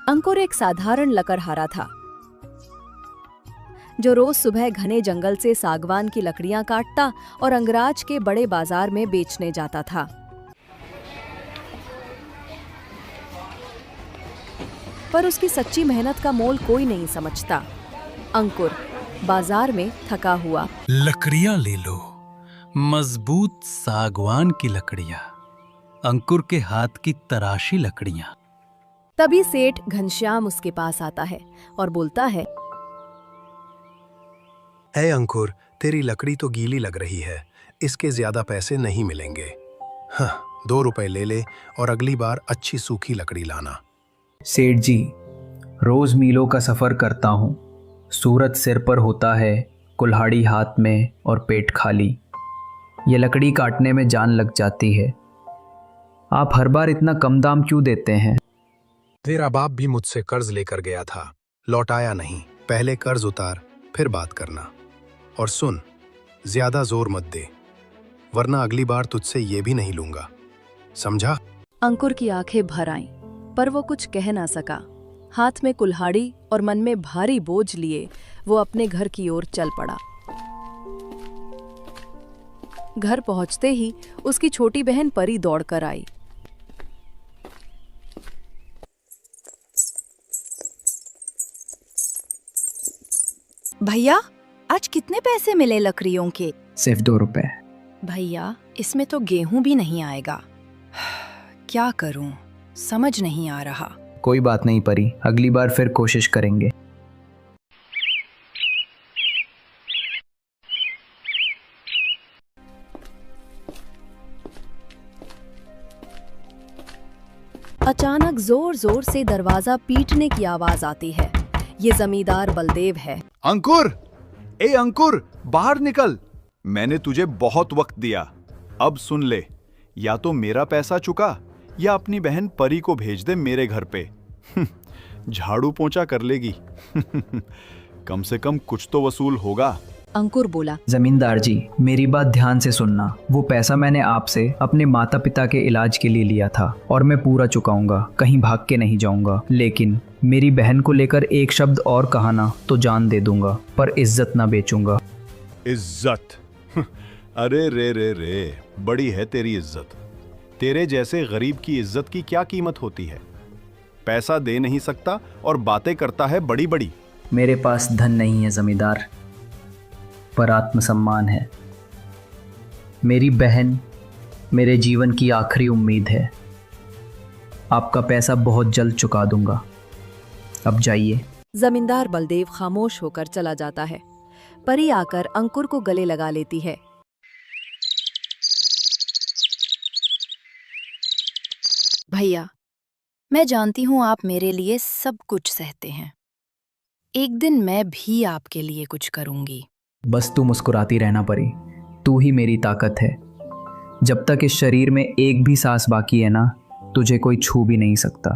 अंकुर एक साधारण लकड़हारा था जो रोज सुबह घने जंगल से सागवान की लकड़ियां काटता और अंगराज के बड़े बाजार में बेचने जाता था। पर उसकी सच्ची मेहनत का मोल कोई नहीं समझता। अंकुर बाजार में थका हुआ। लकड़ियां ले लो, मजबूत सागवान की लकड़ियां, अंकुर के हाथ की तराशी लकड़ियां। तभी सेठ घनश्याम उसके पास आता है और बोलता है, हे अंकुर, तेरी लकड़ी तो गीली लग रही है, इसके ज्यादा पैसे नहीं मिलेंगे। हाँ, 2 रुपए ले ले और अगली बार अच्छी सूखी लकड़ी लाना। सेठ जी, रोज मीलों का सफर करता हूँ। सूरज सिर पर होता है, कुल्हाड़ी हाथ में और पेट खाली। ये लकड़ी काटने में जान लग जाती है। आप हर बार इतना कम दाम क्यों देते हैं? तेरा बाप भी मुझसे कर्ज लेकर गया था, लौटाया नहीं। पहले कर्ज उतार, फिर बात करना। और सुन, ज्यादा जोर मत दे, वरना अगली बार तुझसे ये भी नहीं लूंगा, समझा? अंकुर की आंखें भर आईं, पर वो कुछ कह ना सका। हाथ में कुल्हाड़ी और मन में भारी बोझ लिए वो अपने घर की ओर चल पड़ा। घर पहुंचते ही उसकी छोटी बहन परी दौड़कर आई। भैया, आज कितने पैसे मिले लकड़ियों के? सिर्फ 2 रुपए। भैया, इसमें तो गेहूं भी नहीं आएगा। क्या करूं, समझ नहीं आ रहा। कोई बात नहीं परी, अगली बार फिर कोशिश करेंगे। अचानक जोर जोर से दरवाजा पीटने की आवाज आती है। ये जमींदार बलदेव है। अंकुर, ए अंकुर, बाहर निकल। मैंने तुझे बहुत वक्त दिया, अब सुन ले, या तो मेरा पैसा चुका या अपनी बहन परी को भेज दे मेरे घर पे। झाड़ू पोंछा कर लेगी। कम से कम कुछ तो वसूल होगा। अंकुर बोला, जमींदार जी, मेरी बात ध्यान से सुनना। वो पैसा मैंने आपसे अपने माता पिता के इलाज के लिए लिया था और मैं पूरा चुकाऊंगा, कहीं भाग के नहीं जाऊंगा। लेकिन मेरी बहन को लेकर एक शब्द और कहा ना तो जान दे दूंगा, पर इज्जत ना बेचूंगा। इज्जत? अरे रे रे रे, बड़ी है तेरी इज्जत। तेरे जैसे गरीब की इज्जत की क्या कीमत होती है? पैसा दे नहीं सकता और बातें करता है बड़ी बड़ी। मेरे पास धन नहीं है जमींदार, पर आत्मसम्मान है। मेरी बहन मेरे जीवन की आखिरी उम्मीद है। आपका पैसा बहुत जल्द चुका दूंगा, अब जाइए। जमींदार बलदेव खामोश होकर चला जाता है। परी आकर अंकुर को गले लगा लेती है। भैया, मैं जानती हूँ आप मेरे लिए सब कुछ सहते हैं। एक दिन मैं भी आपके लिए कुछ करूंगी। बस तू मुस्कुराती रहना परी, तू ही मेरी ताकत है। जब तक इस शरीर में एक भी सांस बाकी है ना, तुझे कोई छू भी नहीं सकता।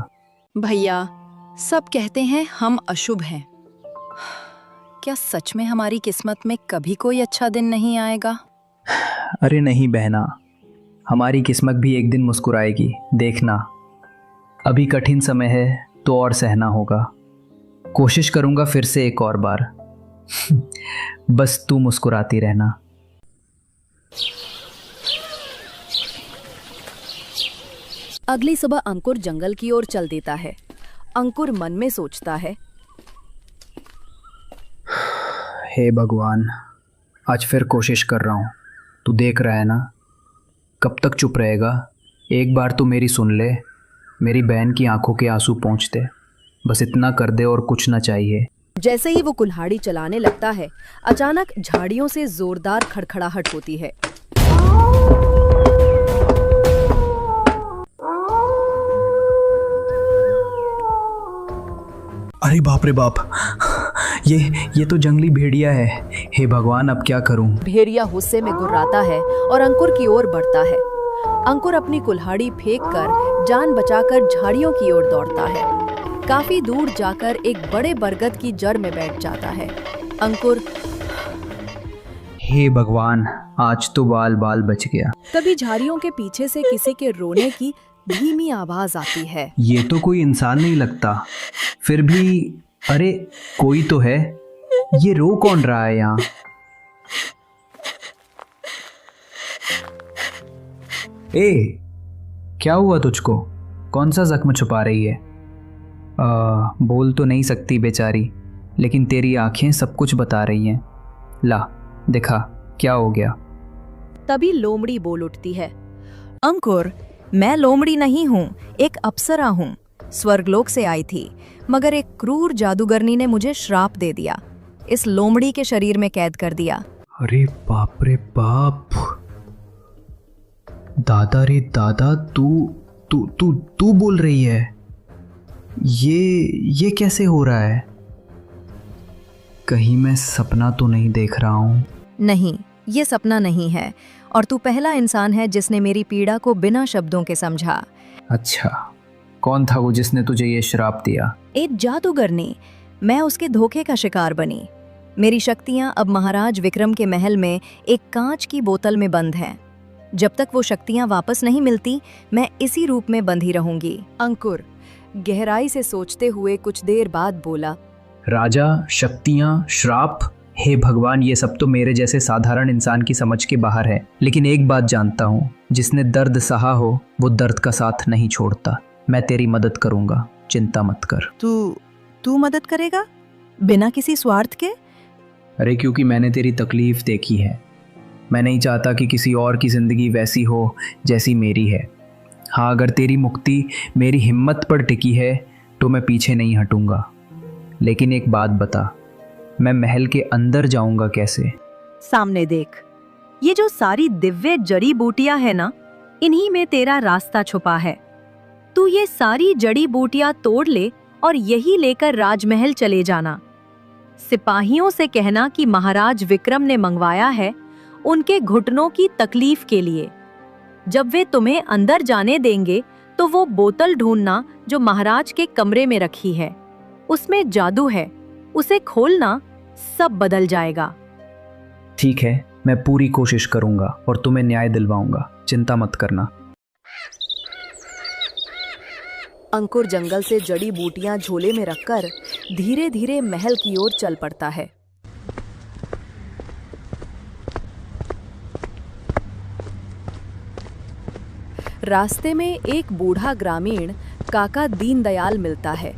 भैया, सब कहते हैं हम अशुभ हैं। क्या सच में हमारी किस्मत में कभी कोई अच्छा दिन नहीं आएगा? अरे नहीं बहना, हमारी किस्मत भी एक दिन मुस्कुराएगी, देखना। अभी कठिन समय है तो और सहना होगा। कोशिश करूंगा फिर से एक और बार। बस तू मुस्कुराती रहना। अगली सुबह अंकुर जंगल की ओर चल देता है। अंकुर मन में सोचता है, हे भगवान, आज फिर कोशिश कर रहा हूँ। तू देख रहा है ना, कब तक चुप रहेगा? एक बार तू मेरी सुन ले, मेरी बहन की आंखों के आंसू पोंछ दे। बस इतना कर दे और कुछ ना चाहिए। जैसे ही वो कुल्हाड़ी चलाने लगता है, अचानक झाड़ियों से जोरदार खड़खड़ाहट होती है। अरे बाप रे बाप, ये तो जंगली भेड़िया है। हे भगवान, अब क्या करूं? भेड़िया गुस्से में गुर्राता है और अंकुर की ओर बढ़ता है। अंकुर अपनी कुल्हाड़ी फेंककर जान बचाकर झाड़ियों की ओर दौड़ता है। काफी दूर जाकर एक बड़े बरगद की जड़ में बैठ जाता है। अंकुर, हे भगवान, आज तो बाल बाल बच गया। तभी झाड़ियों के पीछे से किसी के रोने की धीमी आवाज आती है। ये तो कोई इंसान नहीं लगता। फिर भी अरे कोई तो है। ये रो कौन रहा है यहाँ? ए, क्या हुआ तुझको? कौन सा जख्म छुपा रही है? बोल तो नहीं सकती बेचारी, लेकिन तेरी आंखें सब कुछ बता रही हैं। ला दिखा क्या हो गया। तभी लोमड़ी बोल उठती है। अंकुर, मैं लोमड़ी नहीं हूँ, एक अप्सरा हूँ। स्वर्गलोक से आई थी, मगर एक क्रूर जादूगरनी ने मुझे श्राप दे दिया, इस लोमड़ी के शरीर में कैद कर दिया। अरे बाप रे बाप, दादा रे दादा, तू तू तू तू बोल रही है? ये कैसे हो रहा है? कहीं मैं सपना तो नहीं देख रहा हूँ? नहीं, ये सपना नहीं है, और तू पहला इंसान है जिसने मेरी पीड़ा को बिना शब्दों के समझा। अच्छा, कौन था वो जिसने तुझे ये श्राप दिया? एक जादूगरनी। मैं उसके धोखे का शिकार बनी। मेरी शक्तियां अब महाराज विक्रम के महल में एक कांच की बोतल में बंद हैं। जब तक वो शक्तियां वापस नहीं मिलती, मैं इसी रूप में बंधी रहूंगी। अंकुर गहराई से सोचते हुए कुछ देर बाद बोला। राजा, शक्तियाँ, श्राप, हे भगवान, ये सब तो मेरे जैसे साधारण इंसान की समझ के बाहर है। लेकिन एक बात जानता हूँ, जिसने दर्द सहा हो वो दर्द का साथ नहीं छोड़ता। मैं तेरी मदद करूँगा, चिंता मत कर। तू मदद करेगा बिना किसी स्वार्थ के? अरे क्योंकि मैंने तेरी तकलीफ देखी है। मैं नहीं चाहता कि किसी और की ज़िंदगी वैसी हो जैसी मेरी है। हाँ, अगर तेरी मुक्ति मेरी हिम्मत पर टिकी है तो मैं पीछे नहीं हटूंगा। लेकिन एक बात बता, मैं महल के अंदर जाऊंगा कैसे? सामने देख, ये जो सारी दिव्य जड़ी बूटियां है ना, इन्हीं में तेरा रास्ता छुपा है। तू ये सारी जड़ी बूटियां तोड़ ले और यही लेकर राजमहल चले जाना। सिपाहियों से कहना कि महाराज विक्रम ने मंगवाया है, उनके घुटनों की तकलीफ के लिए। जब वे तुम्हें अंदर जाने देंगे तो वो बोतल ढूंढना जो महाराज के कमरे में रखी है। उसमें जादू है, उसे खोलना, सब बदल जाएगा। ठीक है, मैं पूरी कोशिश करूंगा और तुम्हें न्याय दिलवाऊंगा, चिंता मत करना। अंकुर जंगल से जड़ी बूटियां झोले में रखकर धीरे धीरे महल की ओर चल पड़ता है। रास्ते में एक बूढ़ा ग्रामीण काका दीनदयाल मिलता है।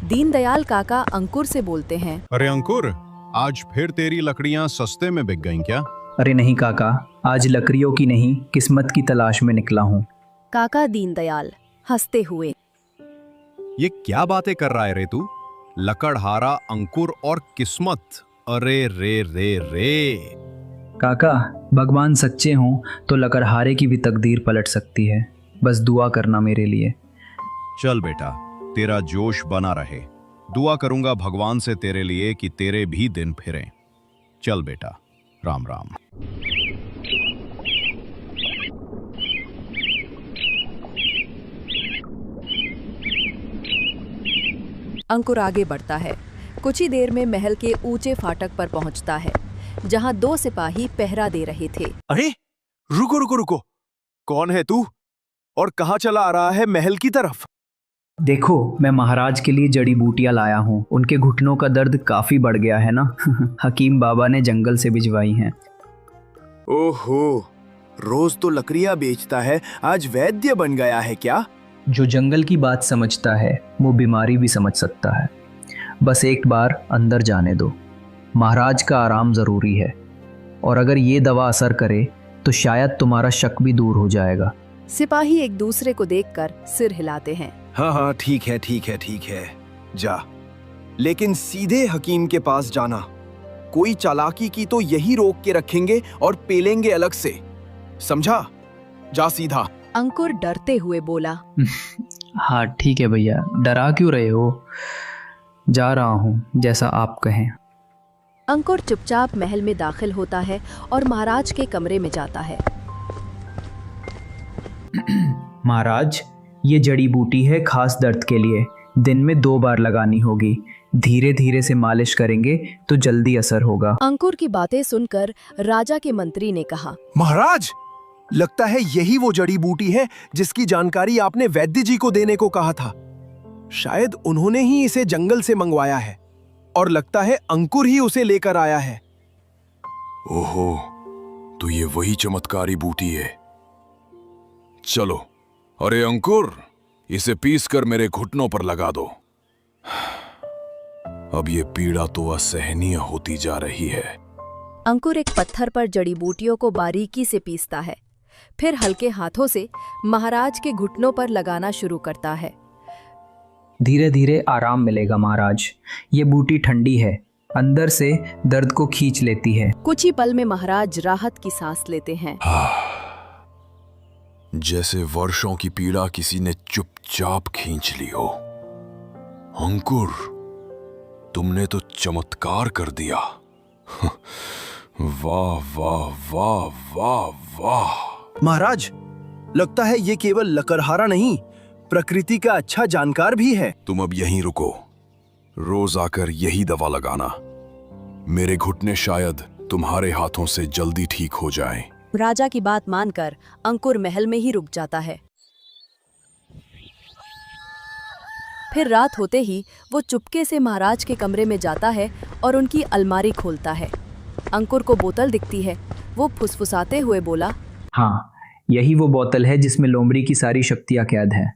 दीनदयाल काका अंकुर से बोलते हैं। अरे अंकुर, आज फिर तेरी लकड़ियां सस्ते में बिक गईं क्या? अरे नहीं काका, आज लकड़ियों की नहीं, किस्मत की तलाश में निकला हूँ। काका दीनदयाल हंसते हुए। ये क्या बातें कर रहा है रे तू? लकड़हारा, अंकुर और किस्मत, अरे रे रे रे। काका, भगवान सच्चे हों तो लकड़हारे की भी तकदीर पलट सकती है। बस दुआ करना मेरे लिए। चल बेटा, तेरा जोश बना रहे। दुआ करूंगा भगवान से तेरे लिए कि तेरे भी दिन फिरें। चल बेटा, राम राम। अंकुर आगे बढ़ता है। कुछ ही देर में महल के ऊंचे फाटक पर पहुंचता है, जहां 2 सिपाही पहरा दे रहे थे। अरे रुको रुको रुको, कौन है तू और कहाँ चला आ रहा है महल की तरफ? देखो, मैं महाराज के लिए जड़ी बूटियां लाया हूँ। उनके घुटनों का दर्द काफी बढ़ गया है ना। हकीम बाबा ने जंगल से भिजवाई हैं। ओहो, रोज तो लकड़ियां बेचता है, आज वैद्य बन गया है क्या? जो जंगल की बात समझता है वो बीमारी भी समझ सकता है। बस एक बार अंदर जाने दो। महाराज का आराम जरूरी है, और अगर ये दवा असर करे तो शायद तुम्हारा शक भी दूर हो जाएगा। सिपाही एक दूसरे को देखकर सिर हिलाते हैं। हाँ हाँ, ठीक है ठीक है ठीक है, जा, लेकिन सीधे हकीम के पास जाना। कोई चालाकी की तो यही रोक के रखेंगे और पेलेंगे अलग से, समझा? जा सीधा। अंकुर डरते हुए बोला। हाँ ठीक है भैया, डरा क्यों रहे हो? जा रहा हूँ, जैसा आप कहें। अंकुर चुपचाप महल में दाखिल होता है और महाराज के कमरे में जाता है। महाराज, ये जड़ी बूटी है खास दर्द के लिए। दिन में 2 बार लगानी होगी। धीरे धीरे से मालिश करेंगे तो जल्दी असर होगा। अंकुर की बातें सुनकर राजा के मंत्री ने कहा। महाराज, लगता है यही वो जड़ी बूटी है जिसकी जानकारी आपने वैद्य जी को देने को कहा था। शायद उन्होंने ही इसे जंगल से मंगवाया है और लगता है अंकुर ही उसे लेकर आया है। ओहो, तो ये वही चमत्कारी बूटी है। चलो, अरे अंकुर, इसे पीस कर मेरे घुटनों पर लगा दो। अब ये पीड़ा तो असहनीय होती जा रही है। अंकुर एक पत्थर पर जड़ी बूटियों को बारीकी से पीसता है, फिर हल्के हाथों से महाराज के घुटनों पर लगाना शुरू करता है। धीरे धीरे आराम मिलेगा महाराज। ये बूटी ठंडी है, अंदर से दर्द को खींच लेती है। कुछ ही पल में महाराज राहत की सांस लेते हैं। जैसे वर्षों की पीड़ा किसी ने चुपचाप खींच ली हो। अंकुर, तुमने तो चमत्कार कर दिया। वाह वाह वाह वाह वाह। महाराज, लगता है ये केवल लकड़हारा नहीं, प्रकृति का अच्छा जानकार भी है। तुम अब यहीं रुको, रोज आकर यही दवा लगाना। मेरे घुटने शायद तुम्हारे हाथों से जल्दी ठीक हो जाएं। राजा की बात मानकर अंकुर महल में ही रुक जाता है। फिर रात होते ही वो चुपके से महाराज के कमरे में जाता है और उनकी अलमारी खोलता है। अंकुर को बोतल दिखती है। वो फुसफुसाते हुए बोला, हाँ, यही वो बोतल है जिसमें लोमड़ी की सारी शक्तियां कैद हैं।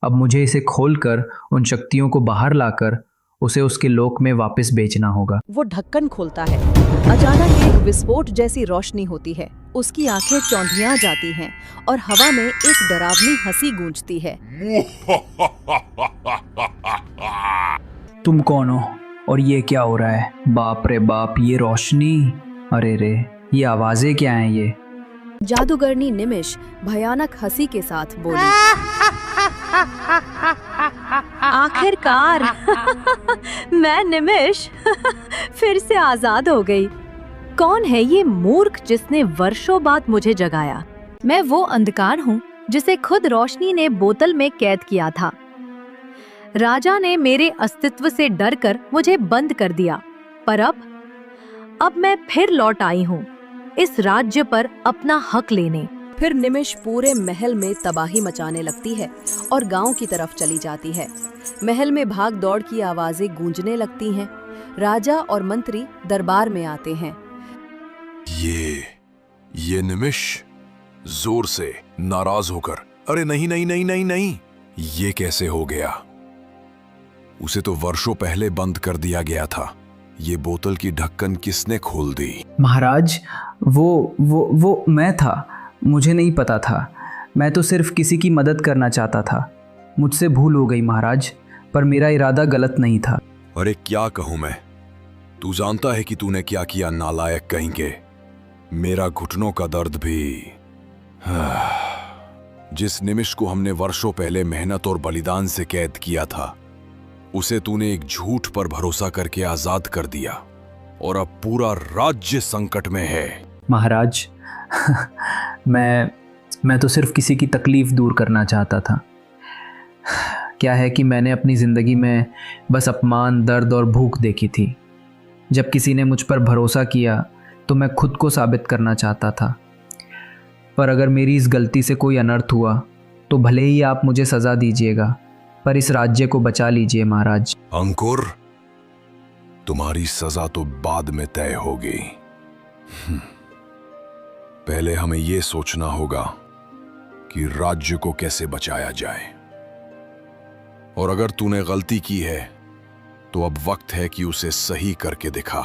अब मुझे इसे खोलकर उन शक्तियों को बाहर लाकर उसे उसके लोक में वापस बेचना होगा। वो ढक्कन खोलता है। अचानक एक विस्फोट जैसी रोशनी होती है। उसकी आंखें चौंधिया जाती हैं और हवा में एक डरावनी हंसी गूंजती है। तुम कौन हो और ये क्या हो रहा है? बाप रे बाप, ये रोशनी, अरे रे, ये आवाजें क्या हैं ये? जादूगरनी निमिष भयानक हंसी के साथ बोली, आखिरकार मैं निमिष फिर से आजाद हो गई। कौन है ये मूर्ख जिसने वर्षों बाद मुझे जगाया? मैं वो अंधकार हूँ जिसे खुद रोशनी ने बोतल में कैद किया था। राजा ने मेरे अस्तित्व से डरकर मुझे बंद कर दिया, पर अब मैं फिर लौट आई हूँ इस राज्य पर अपना हक लेने। फिर निमिष पूरे महल में तबाही मचाने लगती है और गांव की तरफ चली जाती है। महल में भाग दौड़ की आवाजें गूंजने लगती हैं। राजा और मंत्री दरबार में आते हैं। ये निमिष जोर से नाराज होकर, अरे नहीं नहीं नहीं नहीं नहीं, ये कैसे हो गया? उसे तो वर्षों पहले बंद कर दिया गया था। ये बोतल की ढक्कन किसने खोल दी? महाराज, वो मैं था। मुझे नहीं पता था। मैं तो सिर्फ किसी की मदद करना चाहता था। मुझसे भूल हो गई महाराज, पर मेरा इरादा गलत नहीं था। अरे क्या कहूं मैं? तू जानता है कि तूने क्या किया, नालायक कहीं के। मेरा घुटनों का दर्द भी। जिस निमिष को हमने वर्षों पहले मेहनत और बलिदान से कैद किया था, उसे तूने एक झूठ पर भरोसा करके आजाद कर दिया और अब पूरा राज्य संकट में है। महाराज, मैं तो सिर्फ किसी की तकलीफ दूर करना चाहता था। क्या है कि मैंने अपनी ज़िंदगी में बस अपमान, दर्द और भूख देखी थी। जब किसी ने मुझ पर भरोसा किया तो मैं खुद को साबित करना चाहता था। पर अगर मेरी इस गलती से कोई अनर्थ हुआ तो भले ही आप मुझे सज़ा दीजिएगा, पर इस राज्य को बचा लीजिए महाराज। अंकुर, तुम्हारी सज़ा तो बाद में तय होगी। पहले हमें यह सोचना होगा कि राज्य को कैसे बचाया जाए। और अगर तूने गलती की है तो अब वक्त है कि उसे सही करके दिखा।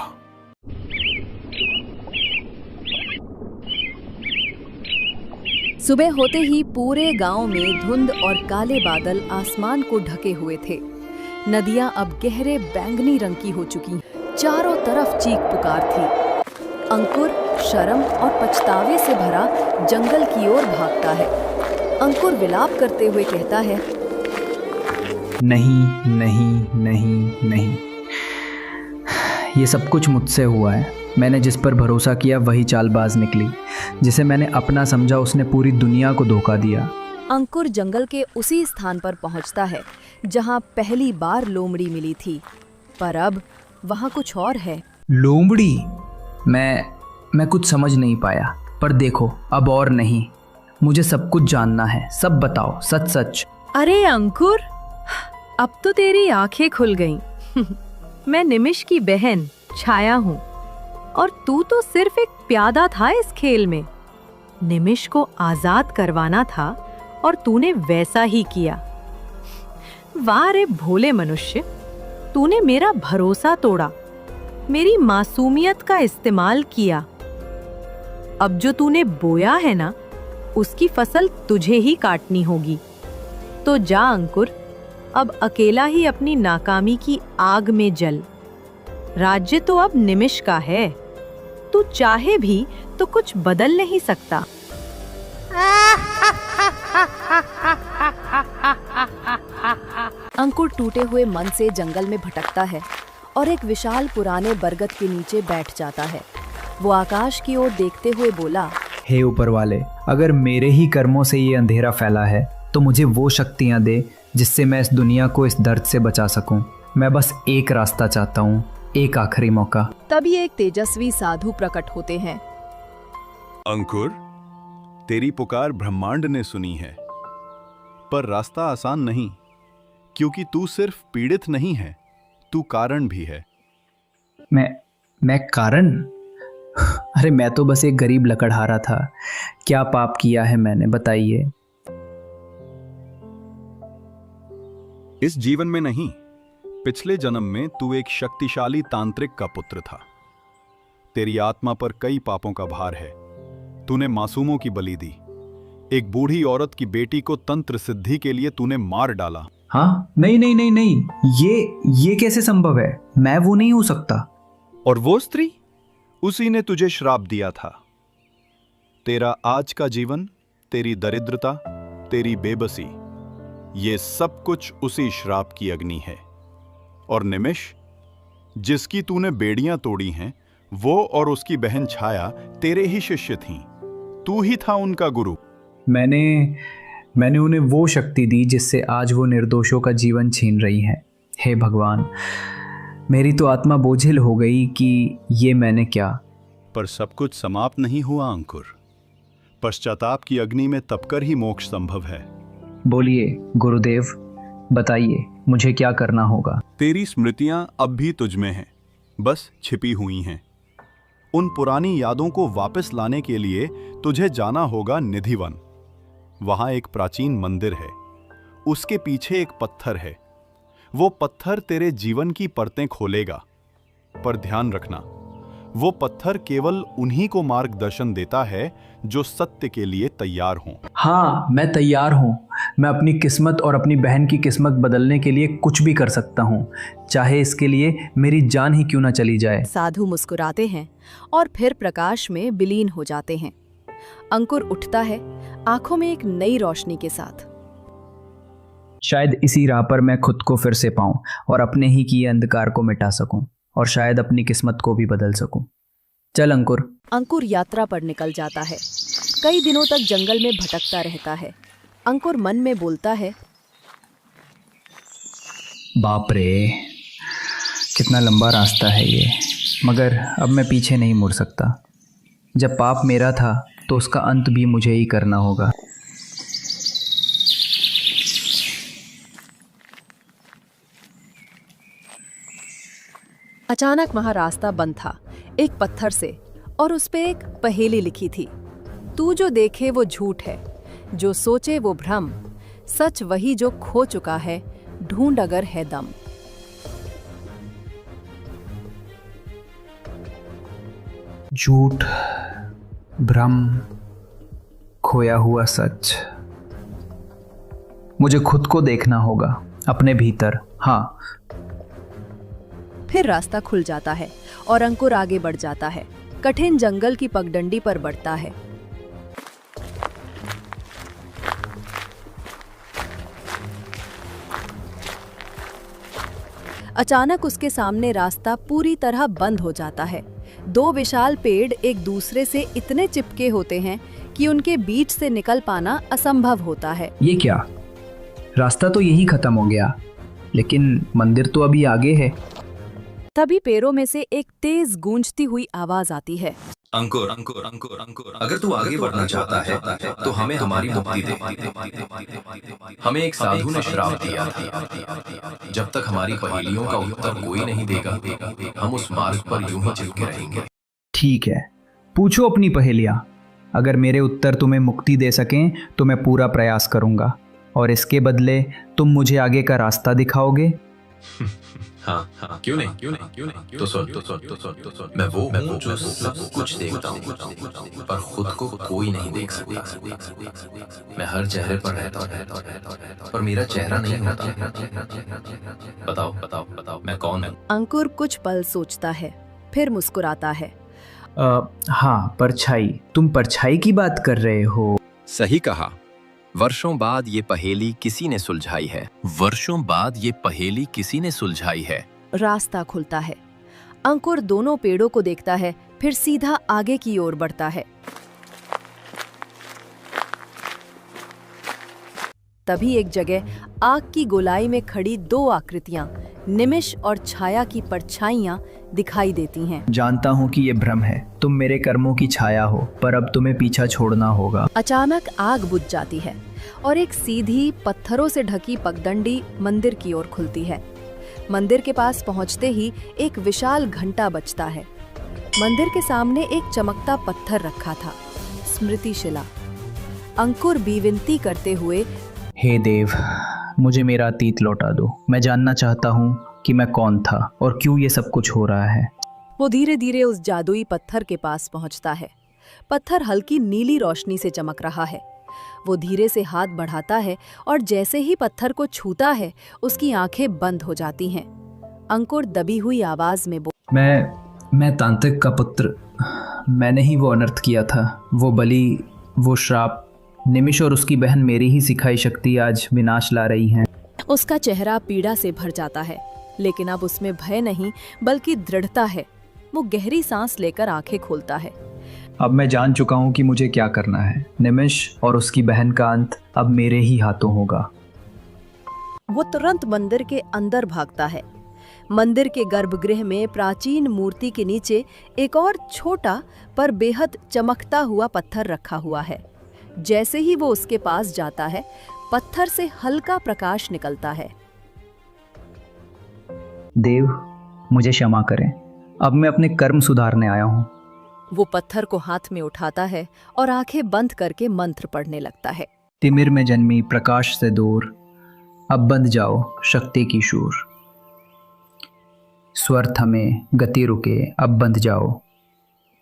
सुबह होते ही पूरे गांव में धुंध और काले बादल आसमान को ढके हुए थे। नदियां अब गहरे बैंगनी रंग की हो चुकी। चारों तरफ चीख पुकार थी। अंकुर शर्म और पछतावे से भरा जंगल की ओर भागता है। अंकुर विलाप करते हुए कहता है, नहीं नहीं नहीं नहीं, ये सब कुछ मुझसे हुआ है। मैंने जिस पर भरोसा किया वही चालबाज निकली। जिसे मैंने अपना समझा उसने पूरी दुनिया को धोखा दिया। अंकुर जंगल के उसी स्थान पर पहुंचता है जहां पहली बार लोमड़ी मिली थी, पर अब वहां कुछ और है। लोमड़ी? मैं कुछ समझ नहीं पाया, पर देखो, अब और नहीं। मुझे सब कुछ जानना है, सब बताओ, सच सच। अरे अंकुर, अब तो तेरी आंखें खुल गईं। मैं निमिष की बहन छाया हूँ और तू तो सिर्फ एक प्यादा था इस खेल में। निमिष को आजाद करवाना था और तूने वैसा ही किया। वाह रे भोले मनुष्य, तूने मेरा भरोसा तोड़ा, मेरी मासूमियत का इस्तेमाल किया। अब जो तूने बोया है ना, उसकी फसल तुझे ही काटनी होगी। तो जा अंकुर, अब अकेला ही अपनी नाकामी की आग में जल। राज्य तो अब निमिष का है, तू चाहे भी तो कुछ बदल नहीं सकता। अंकुर टूटे हुए मन से जंगल में भटकता है और एक विशाल पुराने बरगद के नीचे बैठ जाता है। वो आकाश की ओर देखते हुए बोला, हे ऊपर वाले, अगर मेरे ही कर्मों से ये अंधेरा फैला है तो मुझे वो शक्तियाँ दे जिससे मैं इस दुनिया को इस दर्द से बचा सकूं। मैं बस एक रास्ता चाहता हूँ, एक आखिरी मौका। तभी एक तेजस्वी साधु प्रकट होते हैं। अंकुर, तेरी पुकार ब्रह्मांड ने सुनी है, पर रास्ता आसान नहीं, क्योंकि तू सिर्फ पीड़ित नहीं है, तू कारण भी है। मैं कारण? अरे मैं तो बस एक गरीब लकड़हारा था। क्या पाप किया है मैंने, बताइए। इस जीवन में नहीं, पिछले जन्म में तू एक शक्तिशाली तांत्रिक का पुत्र था। तेरी आत्मा पर कई पापों का भार है। तूने मासूमों की बलि दी। एक बूढ़ी औरत की बेटी को तंत्र सिद्धि के लिए तूने मार डाला। हाँ, नहीं नहीं नहीं नहीं, ये कैसे संभव है? मैं वो नहीं हो सकता। और वो स्त्री, उसी ने तुझे श्राप दिया था। तेरा आज का जीवन, तेरी दरिद्रता, तेरी बेबसी, ये सब कुछ उसी श्राप की अग्नि है। और निमिष, जिसकी तूने बेड़ियां तोड़ी हैं, वो और उसकी बहन छाया तेरे ही शिष्य थीं। तू ही था उनका गुरु। मैंने उन्हें वो शक्ति दी जिससे आज वो निर्दोषों का जीवन छीन रही है। हे भगवान, मेरी तो आत्मा बोझिल हो गई कि ये मैंने क्या। पर सब कुछ समाप्त नहीं हुआ अंकुर। पश्चाताप की अग्नि में तपकर ही मोक्ष संभव है। बोलिए गुरुदेव, बताइए मुझे क्या करना होगा। तेरी स्मृतियां अब भी तुझ में हैं, बस छिपी हुई हैं। उन पुरानी यादों को वापस लाने के लिए तुझे जाना होगा निधिवन। वहां एक प्राचीन मंदिर है, उसके पीछे एक पत्थर है। वो पत्थर तेरे जीवन की परतें खोलेगा। पर ध्यान रखना, वो पत्थर केवल उन्हीं को मार्गदर्शन देता है जो सत्य के लिए तैयार हों। हाँ, मैं तैयार हूँ। मैं अपनी किस्मत और अपनी बहन की किस्मत बदलने के लिए कुछ भी कर सकता हूँ, चाहे इसके लिए मेरी जान ही क्यों ना चली जाए। साधु मुस्कुराते हैं और फिर प्रकाश में विलीन हो जाते हैं। अंकुर उठता है, आंखों में एक नई रोशनी के साथ। शायद इसी राह पर मैं खुद को फिर से पाऊं और अपने ही किए अंधकार को मिटा सकूं, और शायद अपनी किस्मत को भी बदल सकूं। चल अंकुर। अंकुर यात्रा पर निकल जाता है। कई दिनों तक जंगल में भटकता रहता है। अंकुर मन में बोलता है, बाप रे, कितना लंबा रास्ता है ये, मगर अब मैं पीछे नहीं मुड़ सकता। जब पाप मेरा था तो उसका अंत भी मुझे ही करना होगा। अचानक वहां रास्ता बंद था, एक पत्थर से, और उस पे एक पहेली लिखी थी। तू जो देखे वो झूठ है, जो सोचे वो भ्रम, सच वही जो खो चुका है, ढूंढ अगर है दम। झूठ, भ्रम, खोया हुआ सच। मुझे खुद को देखना होगा, अपने भीतर। हाँ। फिर रास्ता खुल जाता है और अंकुर आगे बढ़ जाता है। कठिन जंगल की पगडंडी पर बढ़ता है। अचानक उसके सामने रास्ता पूरी तरह बंद हो जाता है। दो विशाल पेड़ एक दूसरे से इतने चिपके होते हैं कि उनके बीच से निकल पाना असंभव होता है। ये क्या? रास्ता तो यही खत्म हो गया, लेकिन मंदिर तो अभी आगे है। तभी पेड़ों में से एक तेज गूंजती हुई आवाज आती है। अंकुर अंकुर अंकुर अंकुर अगर तू आगे बढ़ना चाहता है तो हमें हमारी मुक्ति दे। हमें एक साधु ने श्राप दिया था, जब तक हमारी पहेलियों का उत्तर कोई नहीं देगा हम उस मार्ग पर यूं ही चिपके रहेंगे। ठीक है, पूछो अपनी पहेलियाँ। अगर मेरे उत्तर तुम्हें मुक्ति दे सकें तो मैं पूरा प्रयास करूँगा, और इसके बदले तुम मुझे आगे का रास्ता दिखाओगे। हाँ हाँ, क्यों नहीं। तो सुन, मैं वो हूँ जो सब कुछ देखता हूँ पर खुद को कोई नहीं देख सकता। मैं हर चेहरे पर रहता हूँ पर मेरा चेहरा नहीं होता। बताओ मैं कौन हूँ? अंकुर कुछ पल सोचता है, फिर मुस्कुराता है। हाँ, परछाई। तुम परछाई की बात कर रहे हो? सही कहा। वर्षों बाद ये पहेली किसी ने सुलझाई है। रास्ता खुलता है। अंकुर दोनों पेड़ों को देखता है, फिर सीधा आगे की ओर बढ़ता है। तभी एक जगह आग की गोलाई में खड़ी दो आकृतियां, निमिष और छाया की परछाइयां दिखाई देती हैं। जानता हूँ कि ये भ्रम है, तुम मेरे कर्मों की छाया हो, पर अब तुम्हें पीछा छोड़ना होगा। अचानक आग बुझ जाती है और एक सीधी पत्थरों से ढकी पगडंडी मंदिर की ओर खुलती है। मंदिर के पास पहुंचते ही एक विशाल घंटा बजता है। मंदिर के सामने एक चमकता पत्थर रखा था, स्मृति शिला। अंकुर विनती करते हुए, हे देव, मुझे मेरा अतीत लौटा दो। मैं जानना चाहता हूँ कि मैं कौन था और क्यों ये सब कुछ हो रहा है। वो धीरे धीरे उस जादुई पत्थर के पास पहुंचता है। पत्थर हल्की नीली रोशनी से चमक रहा है। वो धीरे से हाथ बढ़ाता है और जैसे ही पत्थर को छूता है उसकी आंखें बंद हो जाती हैं। अंकुर दबी हुई आवाज में मैं तांत्रिक का पुत्र। मैंने ही वो अनर्थ किया था। वो बलि, वो श्राप, निमिष और उसकी बहन मेरी ही सिखाई शक्ति आज विनाश ला रही हैं। उसका चेहरा पीड़ा से भर जाता है, लेकिन अब उसमें भय नहीं बल्कि दृढ़ता है। वो गहरी सांस लेकर आंखें खोलता है। अब मैं जान चुका हूँ कि मुझे क्या करना है। निमिष और उसकी बहन का अंत अब मेरे ही हाथों होगा। वो तुरंत मंदिर के अंदर भागता है। मंदिर के गर्भगृह में प्राचीन मूर्ति के नीचे एक और छोटा पर बेहद चमकता हुआ पत्थर रखा हुआ है। जैसे ही वो उसके पास जाता है, पत्थर से हल्का प्रकाश निकलता है। देव, मुझे क्षमा करें। अब मैं अपने कर्म सुधारने आया हूँ। वो पत्थर को हाथ में उठाता है और आंखें बंद करके मंत्र पढ़ने लगता है। तिमिर में जन्मी प्रकाश से दूर, अब बंध जाओ शक्ति की शूर। स्वर थमे गति रुके, अब बंध जाओ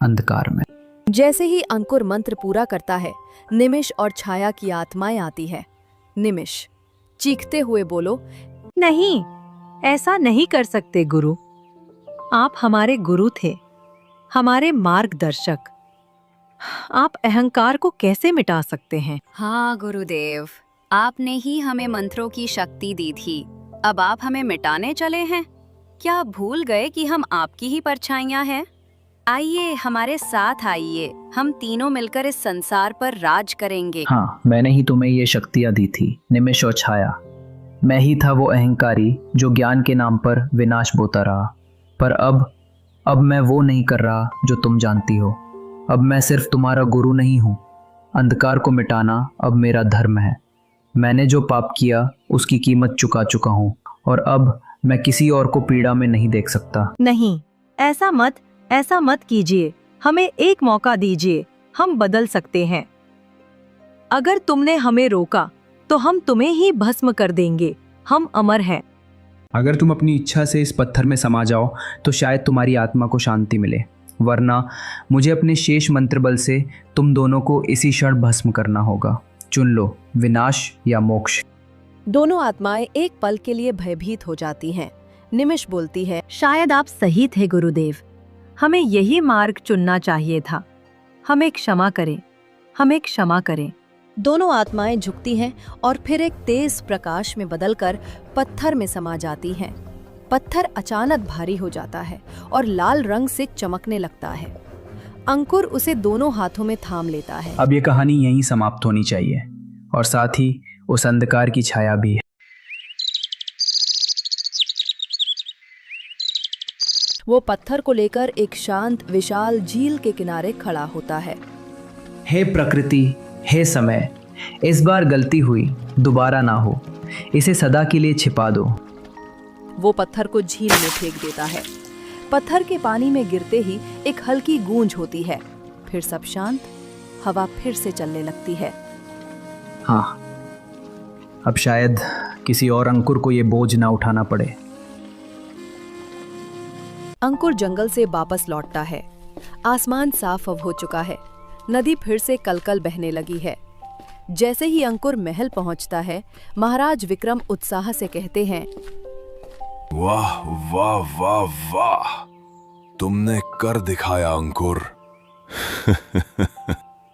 अंधकार में। जैसे ही अंकुर मंत्र पूरा करता है, निमिष और छाया की आत्माएं आती है। निमिष चीखते हुए बोलो, नहीं, ऐसा नहीं कर सकते गुरु। आप हमारे गुरु थे, हमारे मार्गदर्शक। आप अहंकार को कैसे मिटा सकते हैं? हाँ गुरुदेव, आपने ही हमें मंत्रों की शक्ति दी थी, अब आप हमें मिटाने चले हैं? क्या भूल गए कि हम आपकी ही परछाइयां हैं? आइए हमारे साथ आइए, हम तीनों मिलकर इस संसार पर राज करेंगे। हाँ, मैंने ही तुम्हें ये शक्तियाँ दी थी, निमिष और छाया। मैं ही था वो अहंकारी जो ज्ञान के नाम पर विनाश बोता रहा। पर अब मैं वो नहीं कर रहा जो तुम जानती हो। अब मैं सिर्फ तुम्हारा गुरु नहीं हूँ। अंधकार को मिटाना अब मेरा धर्म है। मैंने जो पाप किया उसकी कीमत चुका चुका हूँ, और अब मैं किसी और को पीड़ा में नहीं देख सकता। नहीं, ऐसा मत कीजिए। हमें एक मौका दीजिए, हम बदल सकते हैं। अगर तुमने हमें रोका तो हम तुम्हें ही भस्म कर देंगे। हम अमर हैं। अगर तुम अपनी इच्छा से इस पत्थर में समा जाओ तो शायद तुम्हारी आत्मा को शांति मिले, वरना मुझे अपने शेष मंत्र बल से तुम दोनों को इसी क्षण भस्म करना होगा। चुन लो, विनाश या मोक्ष। दोनों आत्माएं एक पल के लिए भयभीत हो जाती हैं। निमिष बोलती है, शायद आप सही थे गुरुदेव, हमें यही मार्ग चुनना चाहिए था। हमें क्षमा करें। दोनों आत्माएं झुकती हैं और फिर एक तेज प्रकाश में बदलकर पत्थर में समा जाती हैं। पत्थर अचानक भारी हो जाता है और लाल रंग से चमकने लगता है। अंकुर उसे दोनों हाथों में थाम लेता है। अब ये कहानी यहीं समाप्त होनी चाहिए, और साथ ही उस अंधकार की छाया भी। वो पत्थर को लेकर एक शांत विशाल झील के किनारे खड़ा होता है। हे प्रकृति, हे समय, इस बार गलती हुई, दोबारा ना हो, इसे सदा के लिए छिपा दो। वो पत्थर को झील में फेंक देता है। पत्थर के पानी में गिरते ही एक हल्की गूंज होती है, फिर सब शांत, हवा फिर से चलने लगती है। हाँ, अब शायद किसी और अंकुर को ये बोझ ना उठाना पड़े। अंकुर जंगल से वापस लौटता है। आसमान साफ अब हो चुका है। नदी फिर से कलकल बहने लगी है। जैसे ही अंकुर महल पहुंचता है, महाराज विक्रम उत्साह से कहते हैं, वाह वाह वाह वाह, तुमने कर दिखाया अंकुर।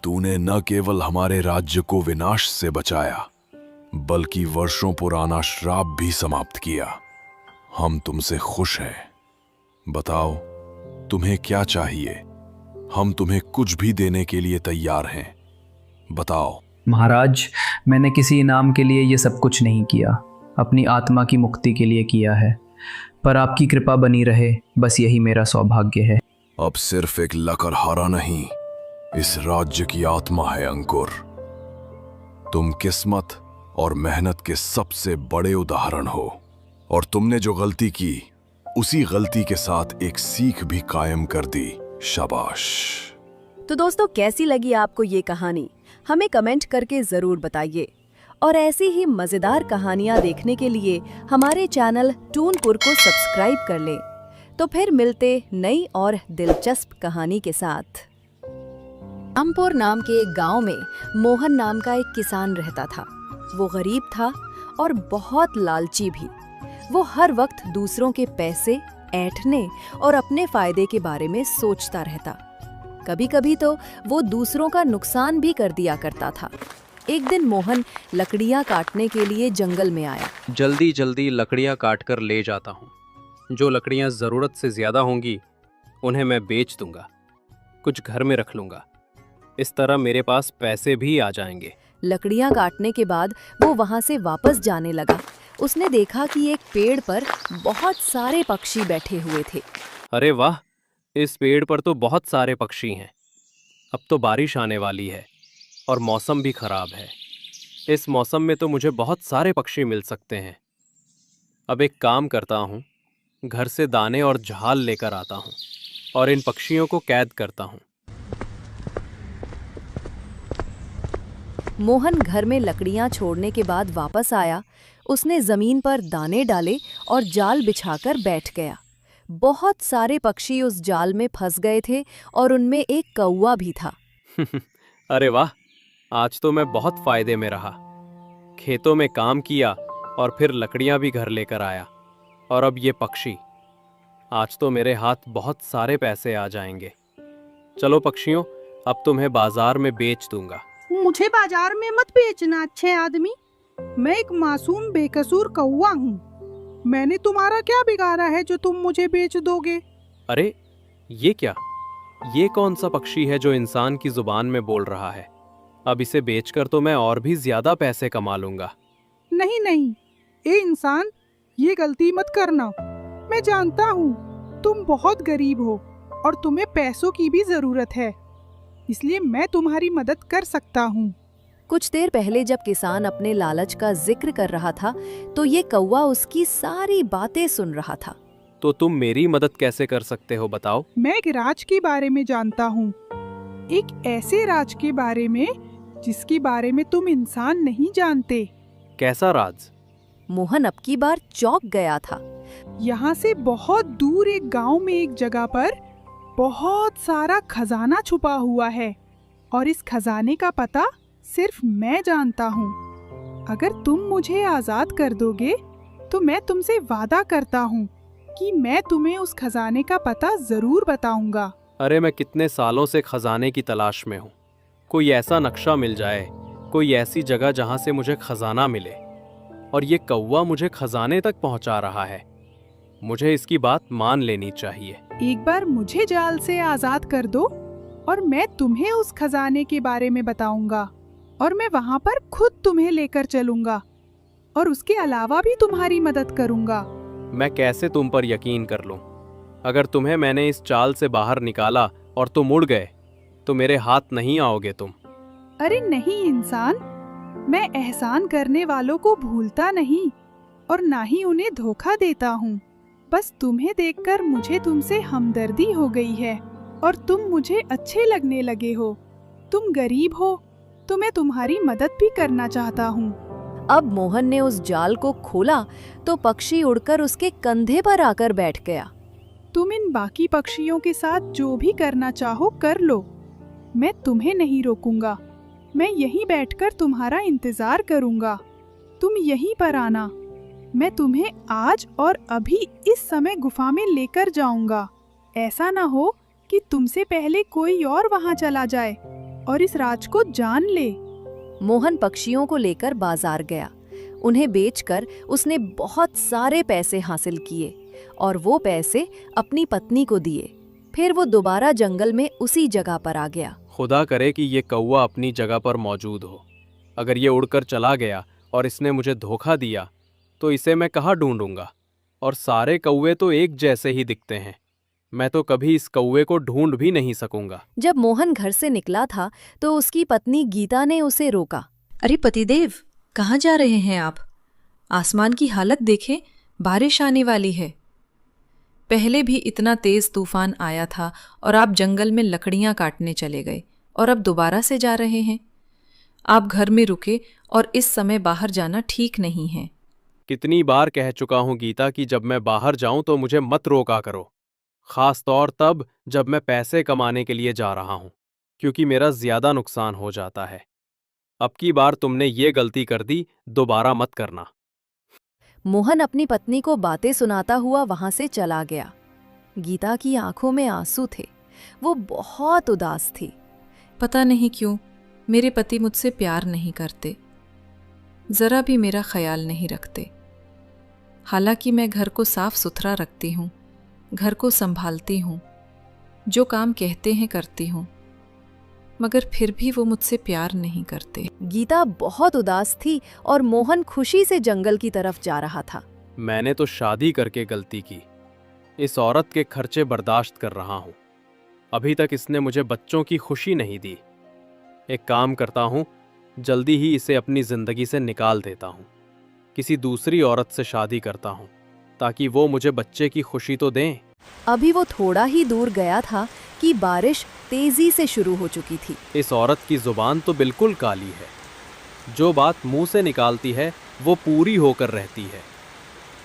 तूने न केवल हमारे राज्य को विनाश से बचाया, बल्कि वर्षों पुराना श्राप भी समाप्त किया। हम तुमसे खुश हैं। बताओ, तुम्हें क्या चाहिए? हम तुम्हें कुछ भी देने के लिए तैयार हैं। बताओ। महाराज, मैंने किसी इनाम के लिए ये सब कुछ नहीं किया, अपनी आत्मा की मुक्ति के लिए किया है। पर आपकी कृपा बनी रहे, बस यही मेरा सौभाग्य है। अब सिर्फ एक लकड़हारा नहीं, इस राज्य की आत्मा है अंकुर। तुम किस्मत और मेहनत के सबसे बड़े उदाहरण हो, और तुमने जो गलती की, उसी गलती के साथ एक सीख भी कायम कर दी। शाबाश। तो दोस्तों, कैसी लगी आपको ये कहानी? हमें कमेंट करके जरूर बताइए। और ऐसी ही मजेदार कहानियां देखने के लिए हमारे चैनल टूनपुर को सब्सक्राइब कर लें। तो फिर मिलते नई और दिलचस्प कहानी के साथ। रामपुर नाम के एक गांव में मोहन नाम का एक किसान रहता था। वो गरीब था और बहुत लालची भी। वो हर वक्त दूसरों के पैसे ऐंठने और अपने फायदे के बारे में सोचता रहता। कभी कभी तो वो दूसरों का नुकसान भी कर दिया करता था। एक दिन मोहन लकड़ियाँ काटने के लिए जंगल में आया। जल्दी जल्दी लकड़ियाँ काट कर ले जाता हूँ। जो लकड़ियाँ ज़रूरत से ज़्यादा होंगी उन्हें मैं बेच दूंगा, कुछ घर में रख लूँगा। इस तरह मेरे पास पैसे भी आ जाएंगे। लकड़ियाँ काटने के बाद वो वहाँ से वापस जाने लगा। उसने देखा कि एक पेड़ पर बहुत सारे पक्षी बैठे हुए थे। अरे वाह, इस पेड़ पर तो बहुत सारे पक्षी हैं। अब तो बारिश आने वाली है और मौसम भी खराब है। इस मौसम में तो मुझे बहुत सारे पक्षी मिल सकते हैं। अब एक काम करता हूँ, घर से दाने और झाल लेकर आता हूँ और इन पक्षियों को कैद करता हूँ। मोहन घर में लकड़ियाँ छोड़ने के बाद वापस आया। उसने जमीन पर दाने डाले और जाल बिछाकर बैठ गया। बहुत सारे पक्षी उस जाल में फंस गए थे और उनमें एक कौवा भी था। अरे वाह, आज तो मैं बहुत फायदे में रहा। खेतों में काम किया और फिर लकड़ियां भी घर लेकर आया, और अब ये पक्षी। आज तो मेरे हाथ बहुत सारे पैसे आ जाएंगे। चलो पक्षियों, अब तुम्हें बाजार में बेच दूंगा। मुझे बाजार में मत बेचना अच्छे आदमी। मैं एक मासूम बेकसूर कौवा हूँ। मैंने तुम्हारा क्या बिगाड़ा है जो तुम मुझे बेच दोगे? अरे ये क्या? ये कौन सा पक्षी है जो इंसान की जुबान में बोल रहा है? अब इसे बेचकर तो मैं और भी ज्यादा पैसे कमा लूंगा। नहीं नहीं, ए इंसान, ये गलती मत करना। मैं जानता हूँ तुम बहुत गरीब हो और तुम्हें पैसों की भी जरूरत है, इसलिए मैं तुम्हारी मदद कर सकता हूँ। कुछ देर पहले जब किसान अपने लालच का जिक्र कर रहा था, तो ये कौवा उसकी सारी बातें सुन रहा था। तो तुम मेरी मदद कैसे कर सकते हो, बताओ? मैं एक राज के बारे में जानता हूँ, एक ऐसे राज के बारे में जिसके बारे में तुम इंसान नहीं जानते। कैसा राज? मोहन अब की बार चौंक गया था। यहाँ से बहुत दूर एक गांव में एक जगह पर बहुत सारा खजाना छुपा हुआ है, और इस खजाने का पता सिर्फ मैं जानता हूँ। अगर तुम मुझे आजाद कर दोगे तो मैं तुमसे वादा करता हूँ कि मैं तुम्हें उस खजाने का पता जरूर बताऊंगा। अरे मैं कितने सालों से खजाने की तलाश में हूँ। कोई ऐसा नक्शा मिल जाए, कोई ऐसी जगह जहाँ से मुझे खजाना मिले, और ये कौवा मुझे खजाने तक पहुँचा रहा है। मुझे इसकी बात मान लेनी चाहिए। एक बार मुझे जाल से आजाद कर दो और मैं तुम्हें उस खजाने के बारे में बताऊंगा, और मैं वहाँ पर खुद तुम्हें लेकर चलूंगा और उसके अलावा भी तुम्हारी मदद करूंगा। मैं कैसे तुम पर यकीन कर लूं? अगर तुम्हें मैंने इस चाल से बाहर निकाला और तुम उड़ गए तो मेरे हाथ नहीं आओगे तुम। अरे नहीं इंसान, मैं एहसान करने वालों को भूलता नहीं और ना ही उन्हें धोखा देता हूँ। बस तुम्हें देखकर मुझे तुमसे हमदर्दी हो गई है और तुम मुझे अच्छे लगने लगे हो। तुम गरीब हो तो मैं तुम्हारी मदद भी करना चाहता हूँ। अब मोहन ने उस जाल को खोला तो पक्षी उड़कर उसके कंधे पर आकर बैठ गया। तुम इन बाकी पक्षियों के साथ जो भी करना चाहो कर लो, मैं तुम्हें नहीं रोकूंगा। मैं यहीं बैठकर तुम्हारा इंतजार करूंगा। तुम यहीं पर आना, मैं तुम्हें आज और अभी इस समय गुफा में लेकर जाऊंगा। ऐसा ना हो कि तुमसे पहले कोई और वहां चला जाए और इस राज को जान ले। मोहन पक्षियों को लेकर बाजार गया। उन्हें बेचकर उसने बहुत सारे पैसे हासिल किए और वो पैसे अपनी पत्नी को दिए। फिर वो दोबारा जंगल में उसी जगह पर आ गया। खुदा करे कि ये कौवा अपनी जगह पर मौजूद हो। अगर ये उड़कर चला गया और इसने मुझे धोखा दिया तो इसे मैं कहाँ ढूंढूंगा? और सारे कौवे तो एक जैसे ही दिखते हैं। मैं तो कभी इस कौवे को ढूंढ भी नहीं सकूंगा। जब मोहन घर से निकला था तो उसकी पत्नी गीता ने उसे रोका। अरे पतिदेव, कहाँ जा रहे हैं आप? आसमान की हालत देखें, बारिश आने वाली है। पहले भी इतना तेज तूफान आया था और आप जंगल में लकड़ियां काटने चले गए और अब दोबारा से जा रहे हैं। आप घर में रुके और इस समय बाहर जाना ठीक नहीं है। कितनी बार कह चुका हूं गीता कि जब मैं बाहर जाऊं तो मुझे मत रोका करो, खास तौर तब जब मैं पैसे कमाने के लिए जा रहा हूं, क्योंकि मेरा ज्यादा नुकसान हो जाता है। अब की बार तुमने ये गलती कर दी, दोबारा मत करना। मोहन अपनी पत्नी को बातें सुनाता हुआ वहां से चला गया। गीता की आंखों में आंसू थे। वो बहुत उदास थी। पता नहीं क्यों मेरे पति मुझसे प्यार नहीं करते, जरा भी मेरा ख्याल नहीं रखते। हालांकि मैं घर को साफ सुथरा रखती हूँ, घर को संभालती हूँ, जो काम कहते हैं करती हूँ, मगर फिर भी वो मुझसे प्यार नहीं करते। गीता बहुत उदास थी और मोहन खुशी से जंगल की तरफ जा रहा था। मैंने तो शादी करके गलती की। इस औरत के खर्चे बर्दाश्त कर रहा हूं। अभी तक इसने मुझे बच्चों की खुशी नहीं दी। एक काम करता हूं, जल्दी ही इसे अपनी जिंदगी से निकाल देता हूं। किसी दूसरी औरत से शादी करता हूं ताकि वो मुझे बच्चे की खुशी तो दें। अभी वो थोड़ा ही दूर गया था कि बारिश तेजी से शुरू हो चुकी थी। इस औरत की जुबान तो बिल्कुल काली है। जो बात मुंह से निकालती है वो पूरी होकर रहती है।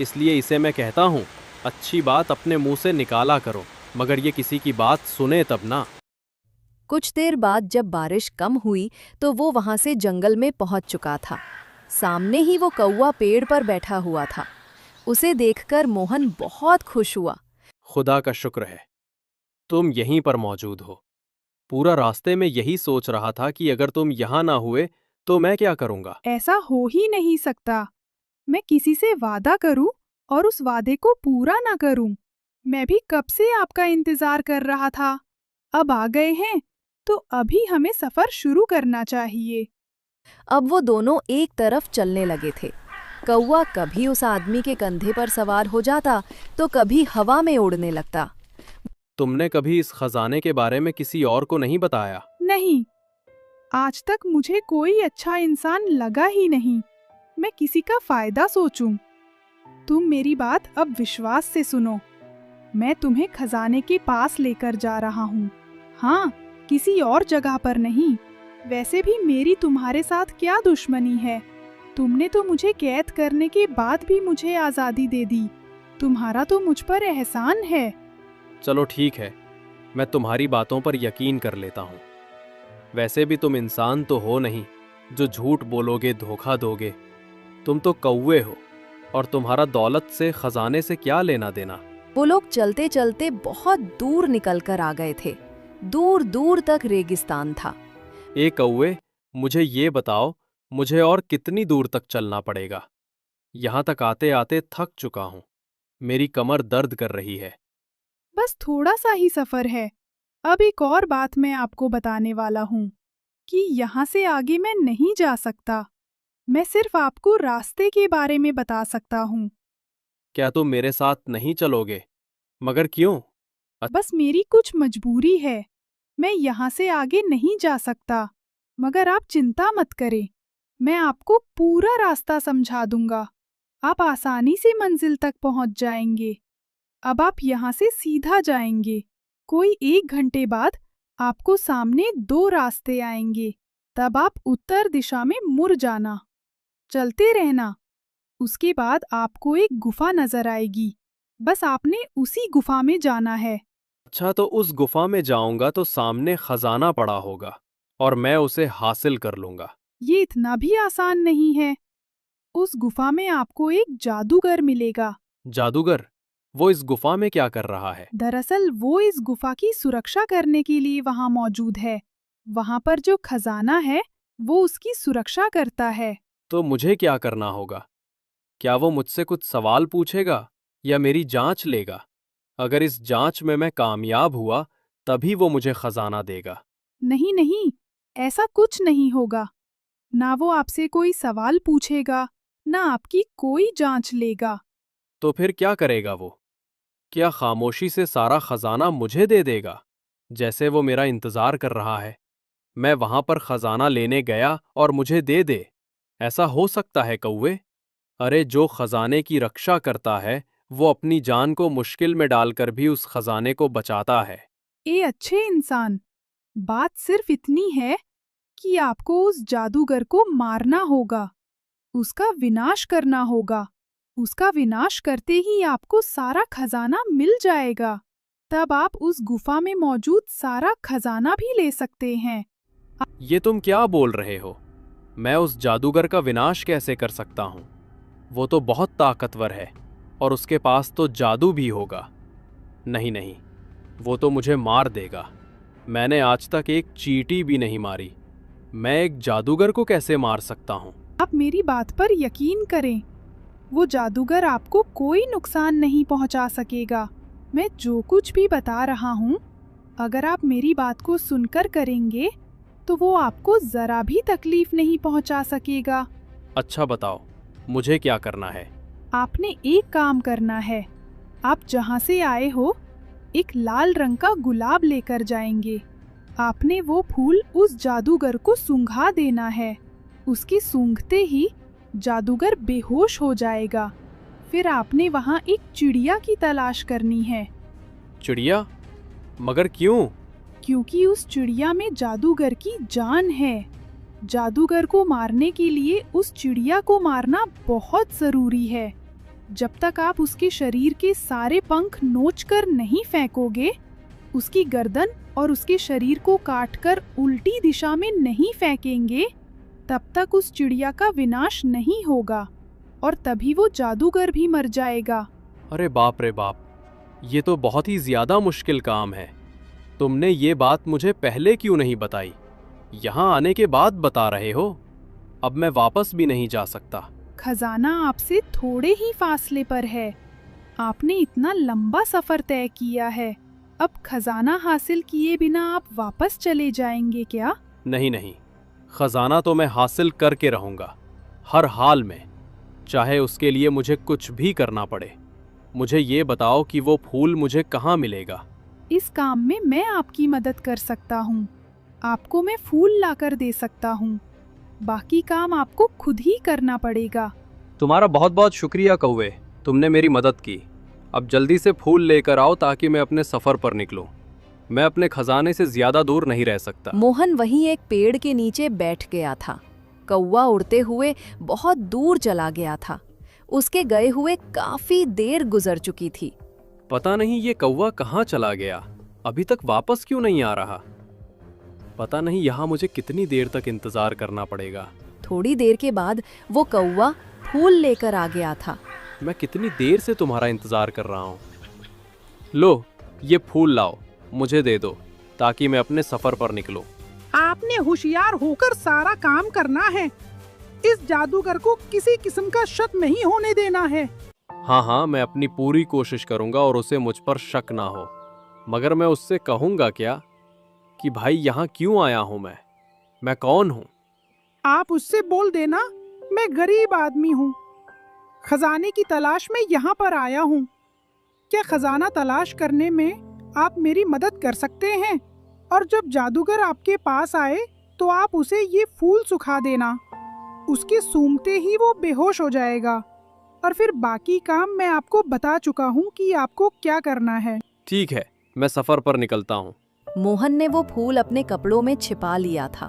इसलिए इसे मैं कहता हूं, अच्छी बात अपने मुंह से निकाला करो, मगर ये किसी की बात सुने तब ना। कुछ देर बाद जब बारिश कम हुई तो वो वहां से जंगल में पहुंच चुका था। सामने ही वो कौवा पेड़ पर बैठा हुआ था। उसे देखकर मोहन बहुत खुश हुआ। खुदा का शुक्र है तुम यहीं पर मौजूद हो। पूरा रास्ते में यही सोच रहा था कि अगर तुम यहाँ ना हुए तो मैं क्या करूँगा। ऐसा हो ही नहीं सकता। मैं किसी से वादा करूं और उस वादे को पूरा ना करूं। मैं भी कब से आपका इंतजार कर रहा था। अब आ गए हैं तो अभी हमें सफर शुरू करना चाहिए। अब वो दोनों एक तरफ चलने लगे थे। कौवा कभी उस आदमी के कंधे पर सवार हो जाता तो कभी हवा में उड़ने लगता। तुमने कभी इस खजाने के बारे में किसी और को नहीं बताया? नहीं, आज तक मुझे कोई अच्छा इंसान लगा ही नहीं। मैं किसी का फायदा सोचूं। तुम मेरी बात अब विश्वास से सुनो। मैं तुम्हें खजाने के पास लेकर जा रहा हूँ। हाँ, किसी और जगह पर नहीं। वैसे भी मेरी तुम्हारे साथ क्या दुश्मनी है। तुमने तो मुझे कैद करने के बाद भी मुझे आज़ादी दे दी। तुम्हारा तो मुझ पर एहसान है। चलो ठीक है, मैं तुम्हारी बातों पर यकीन कर लेता हूँ। वैसे भी तुम इंसान तो हो नहीं जो झूठ बोलोगे, धोखा दोगे। तुम तो कौवे हो और तुम्हारा दौलत से, खजाने से क्या लेना देना। वो लोग चलते चलते बहुत दूर निकल कर आ गए थे। दूर दूर तक रेगिस्तान था। ए कौवे, मुझे ये बताओ, मुझे और कितनी दूर तक चलना पड़ेगा? यहाँ तक आते आते थक चुका हूँ। मेरी कमर दर्द कर रही है। बस थोड़ा सा ही सफर है। अब एक और बात मैं आपको बताने वाला हूँ कि यहाँ से आगे मैं नहीं जा सकता। मैं सिर्फ आपको रास्ते के बारे में बता सकता हूँ। क्या तुम मेरे साथ नहीं चलोगे? मगर क्यों? बस मेरी कुछ मजबूरी है, मैं यहाँ से आगे नहीं जा सकता। मगर आप चिंता मत करें, मैं आपको पूरा रास्ता समझा दूंगा। आप आसानी से मंजिल तक पहुँच जाएंगे। अब आप यहाँ से सीधा जाएंगे। कोई 1 घंटे बाद आपको सामने 2 रास्ते आएंगे। तब आप उत्तर दिशा में मुड़ जाना, चलते रहना। उसके बाद आपको एक गुफा नजर आएगी। बस आपने उसी गुफा में जाना है। अच्छा, तो उस गुफा में जाऊंगा तो सामने खजाना पड़ा होगा और मैं उसे हासिल कर लूंगा। ये इतना भी आसान नहीं है। उस गुफा में आपको एक जादूगर मिलेगा। जादूगर? वो इस गुफा में क्या कर रहा है? दरअसल वो इस गुफा की सुरक्षा करने के लिए वहाँ मौजूद है। वहाँ पर जो खजाना है वो उसकी सुरक्षा करता है। तो मुझे क्या करना होगा? क्या वो मुझसे कुछ सवाल पूछेगा या मेरी जांच लेगा? अगर इस जांच में मैं कामयाब हुआ तभी वो मुझे खजाना देगा। नहीं नहीं, ऐसा कुछ नहीं होगा। ना वो आपसे कोई सवाल पूछेगा, ना आपकी कोई जांच लेगा। तो फिर क्या करेगा वो? क्या खामोशी से सारा खजाना मुझे दे देगा, जैसे वो मेरा इंतजार कर रहा है? मैं वहां पर खजाना लेने गया और मुझे दे दे, ऐसा हो सकता है कौवे? अरे, जो खजाने की रक्षा करता है वो अपनी जान को मुश्किल में डालकर भी उस खजाने को बचाता है। ए अच्छे इंसान, बात सिर्फ इतनी है कि आपको उस जादूगर को मारना होगा, उसका विनाश करना होगा। उसका विनाश करते ही आपको सारा खजाना मिल जाएगा। तब आप उस गुफा में मौजूद सारा खजाना भी ले सकते हैं। ये तुम क्या बोल रहे हो? मैं उस जादूगर का विनाश कैसे कर सकता हूँ? वो तो बहुत ताकतवर है और उसके पास तो जादू भी होगा। नहीं नहीं, वो तो मुझे मार देगा। मैंने आज तक एक चींटी भी नहीं मारी, मैं एक जादूगर को कैसे मार सकता हूँ? आप मेरी बात पर यकीन करें, वो जादूगर आपको कोई नुकसान नहीं पहुंचा सकेगा। मैं जो कुछ भी बता रहा हूँ, अगर आप मेरी बात को सुनकर करेंगे तो वो आपको जरा भी तकलीफ नहीं पहुंचा सकेगा। अच्छा बताओ, मुझे क्या करना है? आपने एक काम करना है। आप जहाँ से आए हो एक लाल रंग का गुलाब लेकर जाएंगे। आपने वो फूल उस जादूगर को सूंघा देना है। उसके सूंघते ही जादूगर बेहोश हो जाएगा। फिर आपने वहाँ एक चिड़िया की तलाश करनी है। चिड़िया? मगर क्यों? क्योंकि उस चिड़िया में जादूगर की जान है। जादूगर को मारने के लिए उस चिड़िया को मारना बहुत जरूरी है। जब तक आप उसके शरीर के सारे पंख नोचकर नहीं फेंकोगे, उसकी गर्दन और उसके शरीर को काटकर उल्टी दिशा में नहीं फेंकेंगे, तब तक उस चिड़िया का विनाश नहीं होगा और तभी वो जादूगर भी मर जाएगा। अरे बाप रे बाप, ये तो बहुत ही ज्यादा मुश्किल काम है। तुमने ये बात मुझे पहले क्यों नहीं बताई? यहाँ आने के बाद बता रहे हो। अब मैं वापस भी नहीं जा सकता। खजाना आपसे थोड़े ही फासले पर है। आपने इतना लंबा सफर तय किया है, अब खजाना हासिल किए बिना आप वापस चले जाएंगे क्या? नहीं नहीं, खजाना तो मैं हासिल करके रहूंगा, हर हाल में, चाहे उसके लिए मुझे कुछ भी करना पड़े। मुझे ये बताओ कि वो फूल मुझे कहाँ मिलेगा? इस काम में मैं आपकी मदद कर सकता हूँ। आपको मैं फूल लाकर दे सकता हूँ। बाकी काम आपको खुद ही करना पड़ेगा। तुम्हारा बहुत बहुत शुक्रिया कौवे, तुमने मेरी मदद की। अब जल्दी से फूल लेकर आओ ताकि मैं अपने सफर पर निकलूं। मैं अपने खजाने से ज्यादा दूर नहीं रह सकता। मोहन वहीं एक पेड़ के नीचे बैठ गया था। कौवा उड़ते हुए बहुत दूर चला गया था। उसके गए हुए काफी देर गुजर चुकी थी। पता नहीं ये कौवा कहाँ चला गया, अभी तक वापस क्यों नहीं आ रहा। पता नहीं यहाँ मुझे कितनी देर तक इंतजार करना पड़ेगा। थोड़ी देर के बाद वो कौवा फूल लेकर आ गया था। मैं कितनी देर से तुम्हारा इंतजार कर रहा हूँ। लो, ये फूल लाओ, मुझे दे दो ताकि मैं अपने सफर पर निकलूं। आपने होशियार होकर सारा काम करना है। इस जादूगर को किसी किस्म का शक नहीं होने देना है। हाँ हाँ, मैं अपनी पूरी कोशिश करूंगा और उसे मुझ पर शक ना हो। मगर मैं उससे कहूंगा क्या कि भाई यहाँ क्यों आया हूँ मैं कौन हूँ? आप उससे बोल देना, मैं गरीब आदमी हूँ, खजाने की तलाश में यहाँ पर आया हूँ। क्या खजाना तलाश करने में आप मेरी मदद कर सकते हैं? और जब जादूगर आपके पास आए तो आप उसे ये फूल सुखा देना। उसके सूंघते ही वो बेहोश हो जाएगा और फिर बाकी काम मैं आपको बता चुका हूँ कि आपको क्या करना है। ठीक है, मैं सफर पर निकलता हूँ। मोहन ने वो फूल अपने कपड़ों में छिपा लिया था।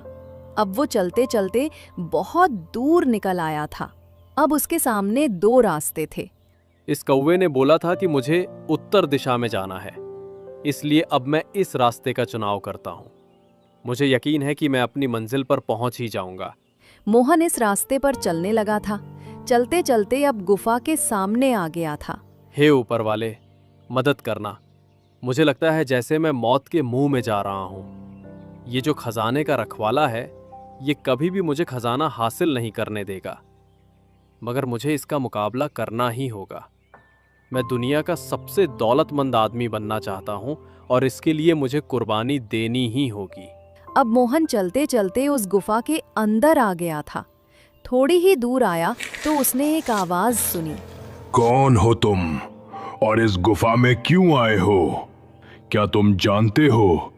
अब वो चलते चलते बहुत दूर निकल आया था। अब उसके सामने 2 रास्ते थे। इस कौवे ने बोला था कि मुझे उत्तर दिशा में जाना है, इसलिए अब मैं इस रास्ते का चुनाव करता हूँ। मुझे यकीन है कि मैं अपनी मंजिल पर पहुंच ही जाऊंगा। मोहन इस रास्ते पर चलने लगा था। चलते चलते अब गुफा के सामने आ गया था। हे ऊपर वाले, मदद करना। मुझे लगता है जैसे मैं मौत के मुंह में जा रहा हूँ। ये जो खजाने का रखवाला है, ये कभी भी मुझे खजाना हासिल नहीं करने देगा, मगर मुझे इसका मुकाबला करना ही होगा। मैं दुनिया का सबसे दौलतमंद आदमी बनना चाहता हूँ और इसके लिए मुझे कुर्बानी देनी ही होगी। अब मोहन चलते चलते उस गुफा के अंदर आ गया था। थोड़ी ही दूर आया तो उसने एक आवाज सुनी। कौन हो तुम और इस गुफा में क्यों आए हो? क्या तुम जानते हो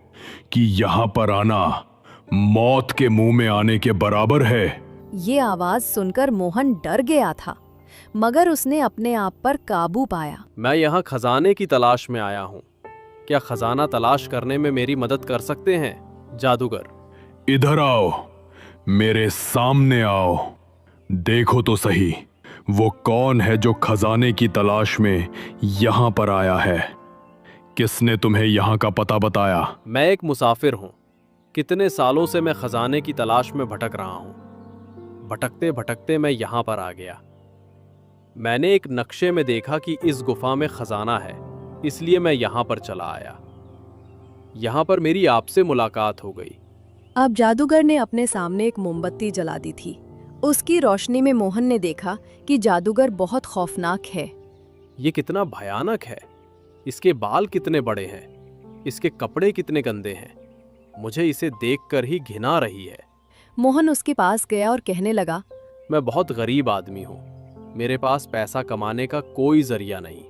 कि यहाँ पर आना मौत के मुंह में आने के बराबर है? ये आवाज सुनकर मोहन डर गया था, मगर उसने अपने आप पर काबू पाया। मैं यहाँ खजाने की तलाश में आया हूँ। क्या खजाना तलाश करने में मेरी मदद कर सकते हैं, जादूगर? इधर आओ, मेरे सामने आओ। देखो तो सही, वो कौन है जो खजाने की तलाश में यहाँ पर आया है? किसने तुम्हें यहाँ का पता बताया? मैं एक मुसाफिर हूँ। कितने सालों से मैं खजाने की तलाश में भटक रहा हूँ। भटकते भटकते मैं यहाँ पर आ गया। मैंने एक नक्शे में देखा कि इस गुफा में खजाना है, इसलिए मैं यहाँ पर चला आया। यहाँ पर मेरी आपसे मुलाकात हो गई। अब जादूगर ने अपने सामने एक मोमबत्ती जला दी थी। उसकी रोशनी में मोहन ने देखा कि जादूगर बहुत खौफनाक है। ये कितना भयानक है। इसके बाल कितने बड़े हैं, इसके कपड़े कितने गंदे हैं। मुझे इसे देखकर ही घिना रही है। मोहन उसके पास गया और कहने लगा, मैं बहुत गरीब आदमी हूँ। मेरे पास पैसा कमाने का कोई जरिया नहीं,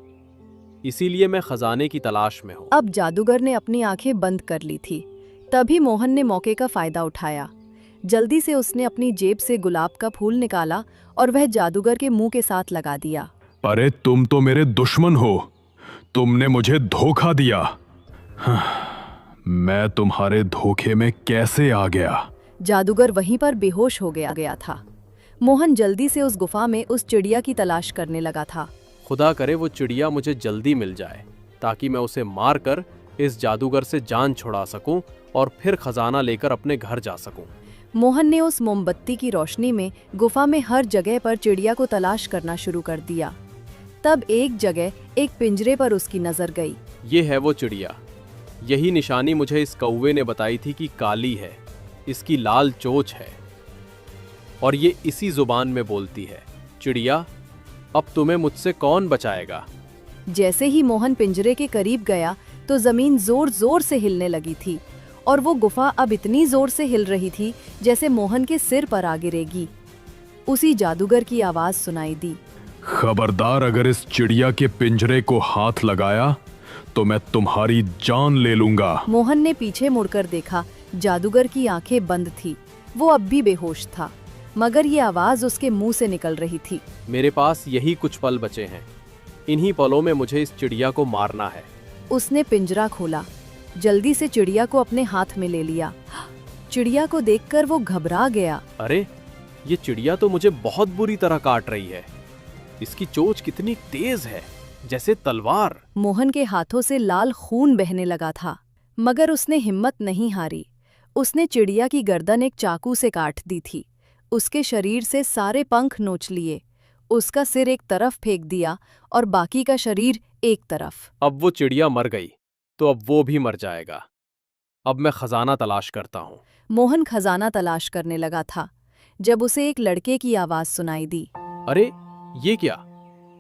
इसीलिए मैं खजाने की तलाश में हूँ। अब जादूगर ने अपनी आंखें बंद कर ली थी। तभी मोहन ने मौके का फायदा उठाया। जल्दी से उसने अपनी जेब से गुलाब का फूल निकाला और वह जादूगर के मुंह के साथ लगा दिया। अरे तुम तो मेरे दुश्मन हो, तुमने मुझे धोखा दिया। मैं तुम्हारे धोखे में कैसे आ गया? जादूगर वहीं पर बेहोश हो गया था। मोहन जल्दी से उस गुफा में उस चिड़िया की तलाश करने लगा था। खुदा करे वो चिड़िया मुझे जल्दी मिल जाए, ताकि मैं उसे मारकर इस जादूगर से जान छुड़ा सकूं और फिर खजाना लेकर अपने घर जा सकूं। मोहन ने उस मोमबत्ती की रोशनी में गुफा में हर जगह पर चिड़िया को तलाश करना शुरू कर दिया। तब एक जगह एक पिंजरे पर उसकी नजर गई। ये है वो चिड़िया। यही निशानी मुझे इस कौवे ने बताई थी कि काली है, इसकी लाल चोंच है और ये इसी जुबान में बोलती है। चिड़िया, अब तुम्हें मुझसे कौन बचाएगा? जैसे ही मोहन पिंजरे के करीब गया तो जमीन जोर जोर से हिलने लगी थी और वो गुफा अब इतनी जोर से हिल रही थी जैसे मोहन के सिर पर आ गिरेगी। उसी जादूगर की आवाज सुनाई दी। खबरदार, अगर इस चिड़िया के पिंजरे को हाथ लगाया तो मैं तुम्हारी जान ले लूंगा। मोहन ने पीछे मुड़कर देखा। जादूगर की आंखें बंद थी। वो अब भी बेहोश था, मगर ये आवाज उसके मुंह से निकल रही थी। मेरे पास यही कुछ पल बचे हैं। इन्हीं पलों में मुझे इस चिड़िया को मारना है। उसने पिंजरा खोला, जल्दी से चिड़िया को अपने हाथ में ले लिया। चिड़िया को देखकर वो घबरा गया। अरे, ये चिड़िया तो मुझे बहुत बुरी तरह काट रही है। इसकी चोंच कितनी तेज है, जैसे तलवार। मोहन के हाथों से लाल खून बहने लगा था, मगर उसने हिम्मत नहीं हारी। उसने चिड़िया की गर्दन एक चाकू से काट दी थी। उसके शरीर से सारे पंख नोच लिए, उसका सिर एक तरफ फेंक दिया और बाकी का शरीर एक तरफ। अब वो चिड़िया मर गई तो अब वो भी मर जाएगा। अब मैं खजाना तलाश करता हूँ। मोहन खजाना तलाश करने लगा था जब उसे एक लड़के की आवाज सुनाई दी। अरे, ये क्या?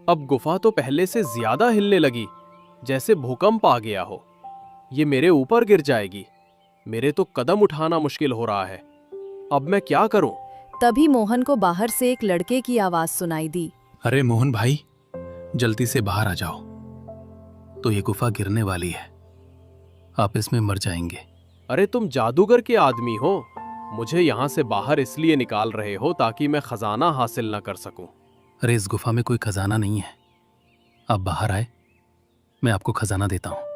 अब गुफा तो पहले से ज्यादा हिलने लगी, जैसे भूकंप आ गया हो। ये मेरे ऊपर गिर जाएगी। मेरे तो कदम उठाना मुश्किल हो रहा है। अब मैं क्या करूं? तभी मोहन को बाहर से एक लड़के की आवाज सुनाई दी। अरे मोहन भाई, जल्दी से बाहर आ जाओ, तो ये गुफा गिरने वाली है। आप इसमें मर जाएंगे। अरे तुम जादूगर के आदमी हो, मुझे यहाँ से बाहर इसलिए निकाल रहे हो ताकि मैं खजाना हासिल न कर सकूं। अरे इस गुफा में कोई खजाना नहीं है। आप बाहर आए, मैं आपको खजाना देता हूं।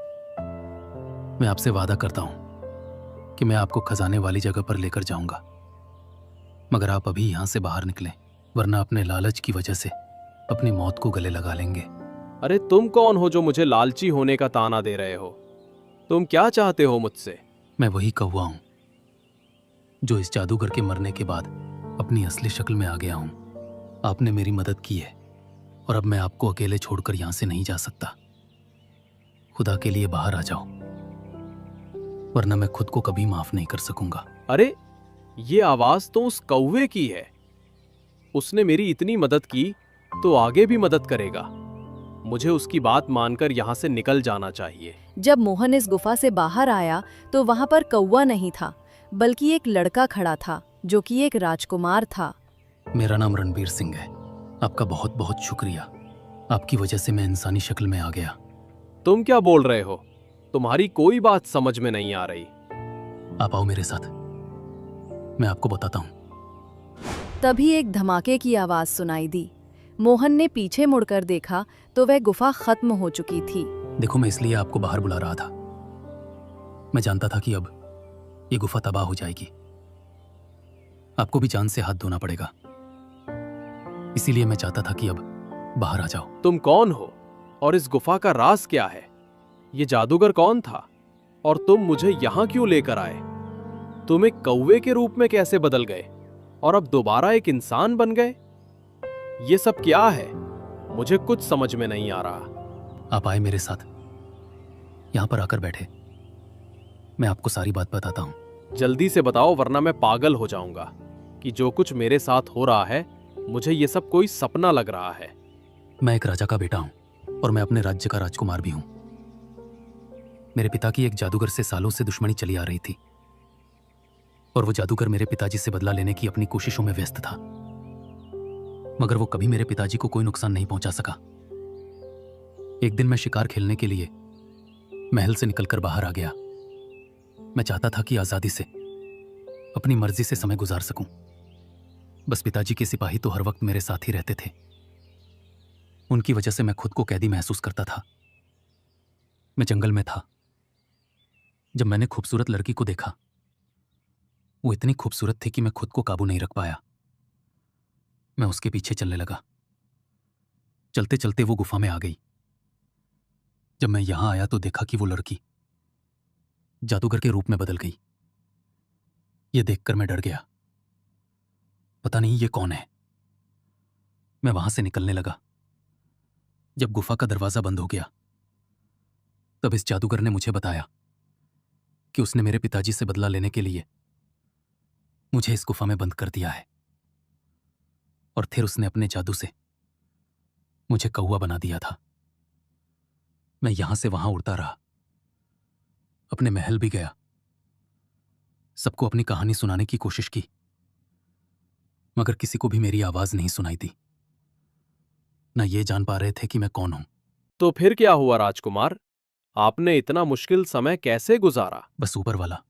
मैं आपसे वादा करता हूं कि मैं आपको खजाने वाली जगह पर लेकर जाऊंगा, मगर आप अभी यहां से बाहर निकलें, वरना अपने लालच की वजह से अपनी मौत को गले लगा लेंगे। अरे तुम कौन हो जो मुझे लालची होने का ताना दे रहे हो? तुम क्या चाहते हो मुझसे? मैं वही कौवा हूं जो इस जादूगर के मरने के बाद अपनी असली शक्ल में आ गया हूं। आपने मेरी मदद की है और अब मैं आपको अकेले छोड़कर यहां से नहीं जा सकता। खुदा के लिए बाहर आ जाओ, वरना मैं खुद को कभी माफ नहीं कर सकूंगा। अरे ये आवाज तो उस कौवे की है। उसने मेरी इतनी मदद की तो आगे भी मदद करेगा। मुझे उसकी बात मानकर यहाँ से निकल जाना चाहिए। जब मोहन इस गुफा से बाहर आया तो वहां पर कौवा नहीं था, बल्कि एक लड़का खड़ा था जो कि एक राजकुमार था। मेरा नाम रणबीर सिंह है। आपका बहुत बहुत शुक्रिया। आपकी वजह से मैं इंसानी शक्ल में आ गया। तुम क्या बोल रहे हो? तुम्हारी कोई बात समझ में नहीं आ रही। आप आओ मेरे साथ, मैं आपको बताता हूँ। तभी एक धमाके की आवाज सुनाई दी। मोहन ने पीछे मुड़कर देखा तो वह गुफा खत्म हो चुकी थी। देखो, मैं इसलिए आपको बाहर बुला रहा था। मैं जानता था कि अब ये गुफा तबाह हो जाएगी। आपको भी जान से हाथ धोना पड़ेगा, इसीलिए मैं चाहता था कि अब बाहर आ जाओ। तुम कौन हो और इस गुफा का राज क्या है? ये जादूगर कौन था और तुम मुझे यहाँ क्यों लेकर आए? तुम एक कौवे के रूप में कैसे बदल गए और अब दोबारा एक इंसान बन गए? ये सब क्या है? मुझे कुछ समझ में नहीं आ रहा। आप आए मेरे साथ, यहां पर आकर बैठे। मैं आपको सारी बात बताता हूं। जल्दी से बताओ, वरना मैं पागल हो जाऊंगा कि जो कुछ मेरे साथ हो रहा है मुझे ये सब कोई सपना लग रहा है। मैं एक राजा का बेटा हूं और मैं अपने राज्य का राजकुमार भी हूं। मेरे पिता की एक जादूगर से सालों से दुश्मनी चली आ रही थी और वो जादूगर मेरे पिताजी से बदला लेने की अपनी कोशिशों में व्यस्त था, मगर वो कभी मेरे पिताजी को कोई नुकसान नहीं पहुंचा सका। एक दिन मैं शिकार खेलने के लिए महल से निकलकर बाहर आ गया। मैं चाहता था कि आजादी से अपनी मर्जी से समय गुजार सकूं। बस पिताजी के सिपाही तो हर वक्त मेरे साथ ही रहते थे। उनकी वजह से मैं खुद को कैदी महसूस करता था। मैं जंगल में था जब मैंने खूबसूरत लड़की को देखा। वो इतनी खूबसूरत थी कि मैं खुद को काबू नहीं रख पाया। मैं उसके पीछे चलने लगा। चलते चलते वो गुफा में आ गई। जब मैं यहां आया तो देखा कि वो लड़की जादूगर के रूप में बदल गई। ये देखकर मैं डर गया। पता नहीं ये कौन है। मैं वहां से निकलने लगा। जब गुफा का दरवाजा बंद हो गया तब इस जादूगर ने मुझे बताया कि उसने मेरे पिताजी से बदला लेने के लिए मुझे इस गुफा में बंद कर दिया है और फिर उसने अपने जादू से मुझे कौवा बना दिया था। मैं यहां से वहां उड़ता रहा, अपने महल भी गया, सबको अपनी कहानी सुनाने की कोशिश की, मगर किसी को भी मेरी आवाज नहीं सुनाई दी। न ये जान पा रहे थे कि मैं कौन हूं। तो फिर क्या हुआ राजकुमार? आपने इतना मुश्किल समय कैसे गुजारा? बस ऊपर वाला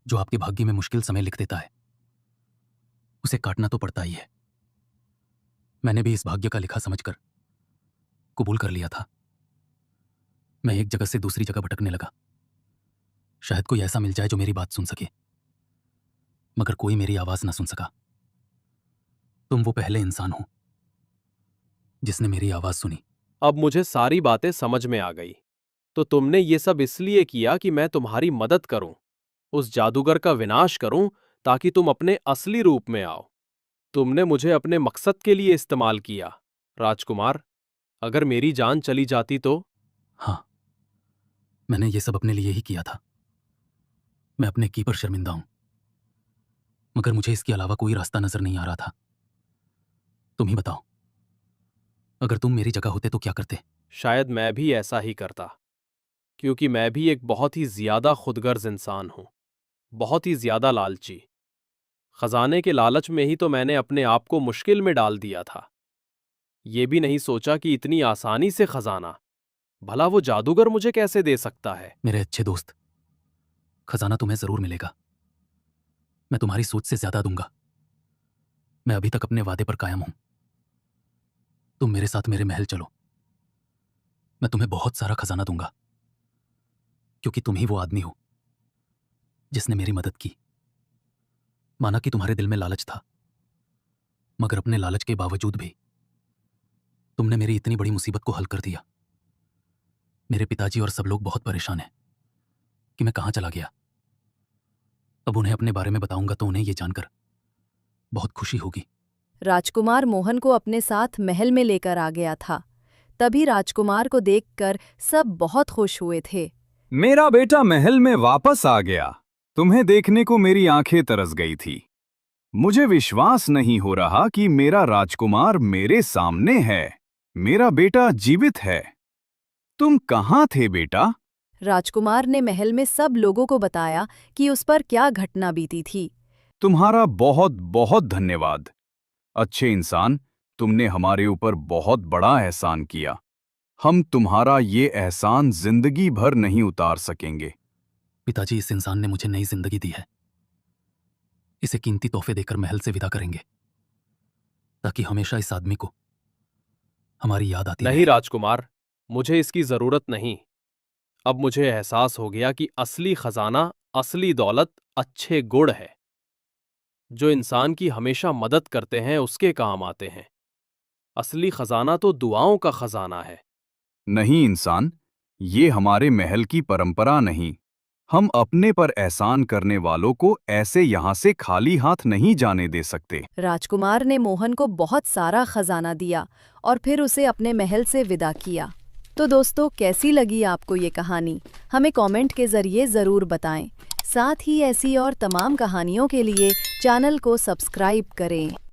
जो आपके भाग्य में मुश्किल समय लिख देता है उसे काटना तो पड़ता ही है। मैंने भी इस भाग्य का लिखा समझकर कबूल कर लिया था। मैं एक जगह से दूसरी जगह भटकने लगा। शायद कोई ऐसा मिल जाए जो मेरी बात सुन सके, मगर कोई मेरी आवाज ना सुन सका। तुम वो पहले इंसान हो जिसने मेरी आवाज सुनी। अब मुझे सारी बातें समझ में आ गई। तो तुमने ये सब इसलिए किया कि मैं तुम्हारी मदद करूं, उस जादूगर का विनाश करूं, ताकि तुम अपने असली रूप में आओ। तुमने मुझे अपने मकसद के लिए इस्तेमाल किया। राजकुमार, अगर मेरी जान चली जाती तो? हाँ, मैंने ये सब अपने लिए ही किया था। मैं अपने की पर शर्मिंदा हूं, मगर मुझे इसके अलावा कोई रास्ता नजर नहीं आ रहा था। तुम ही बताओ, अगर तुम मेरी जगह होते तो क्या करते? शायद मैं भी ऐसा ही करता, क्योंकि मैं भी एक बहुत ही ज्यादा खुदगर्ज इंसान हूं, बहुत ही ज्यादा लालची। खजाने के लालच में ही तो मैंने अपने आप को मुश्किल में डाल दिया था। ये भी नहीं सोचा कि इतनी आसानी से खजाना भला वो जादूगर मुझे कैसे दे सकता है? मेरे अच्छे दोस्त, खजाना तुम्हें जरूर मिलेगा। मैं तुम्हारी सोच से ज्यादा दूंगा। मैं अभी तक अपने वादे पर कायम हूं। तुम मेरे साथ मेरे महल चलो। मैं तुम्हें बहुत सारा खजाना दूंगा, क्योंकि तुम ही वो आदमी हो जिसने मेरी मदद की। माना कि तुम्हारे दिल में लालच था, मगर अपने लालच के बावजूद भी तुमने मेरी इतनी बड़ी मुसीबत को हल कर दिया। मेरे पिताजी और सब लोग बहुत परेशान हैं कि मैं कहां चला गया। अब उन्हें अपने बारे में बताऊंगा तो उन्हें यह जानकर बहुत खुशी होगी। राजकुमार मोहन को अपने साथ महल में लेकर आ गया था। तभी राजकुमार को देखकर सब बहुत खुश हुए थे। मेरा बेटा महल में वापस आ गया। तुम्हें देखने को मेरी आंखें तरस गई थी। मुझे विश्वास नहीं हो रहा कि मेरा राजकुमार मेरे सामने है। मेरा बेटा जीवित है। तुम कहाँ थे बेटा? राजकुमार ने महल में सब लोगों को बताया कि उस पर क्या घटना बीती थी। तुम्हारा बहुत बहुत धन्यवाद। अच्छे इंसान, तुमने हमारे ऊपर बहुत बड़ा एहसान किया। हम तुम्हारा ये एहसान जिंदगी भर नहीं उतार सकेंगे। पिताजी, इस इंसान ने मुझे नई जिंदगी दी है। इसे कीमती तोहफे देकर महल से विदा करेंगे, ताकि हमेशा इस आदमी को हमारी याद आती नहीं राजकुमार, मुझे इसकी जरूरत नहीं। अब मुझे एहसास हो गया कि असली खजाना, असली दौलत अच्छे गुण है। जो इंसान की हमेशा मदद करते हैं उसके काम आते हैं। असली खजाना तो दुआओं का खजाना है। नहीं इंसान, ये हमारे महल की परंपरा नहीं। हम अपने पर एहसान करने वालों को ऐसे यहाँ से खाली हाथ नहीं जाने दे सकते। राजकुमार ने मोहन को बहुत सारा खजाना दिया और फिर उसे अपने महल से विदा किया। तो दोस्तों, कैसी लगी आपको ये कहानी? हमें कमेंट के जरिए ज़रूर बताएं। साथ ही ऐसी और तमाम कहानियों के लिए चैनल को सब्सक्राइब करें।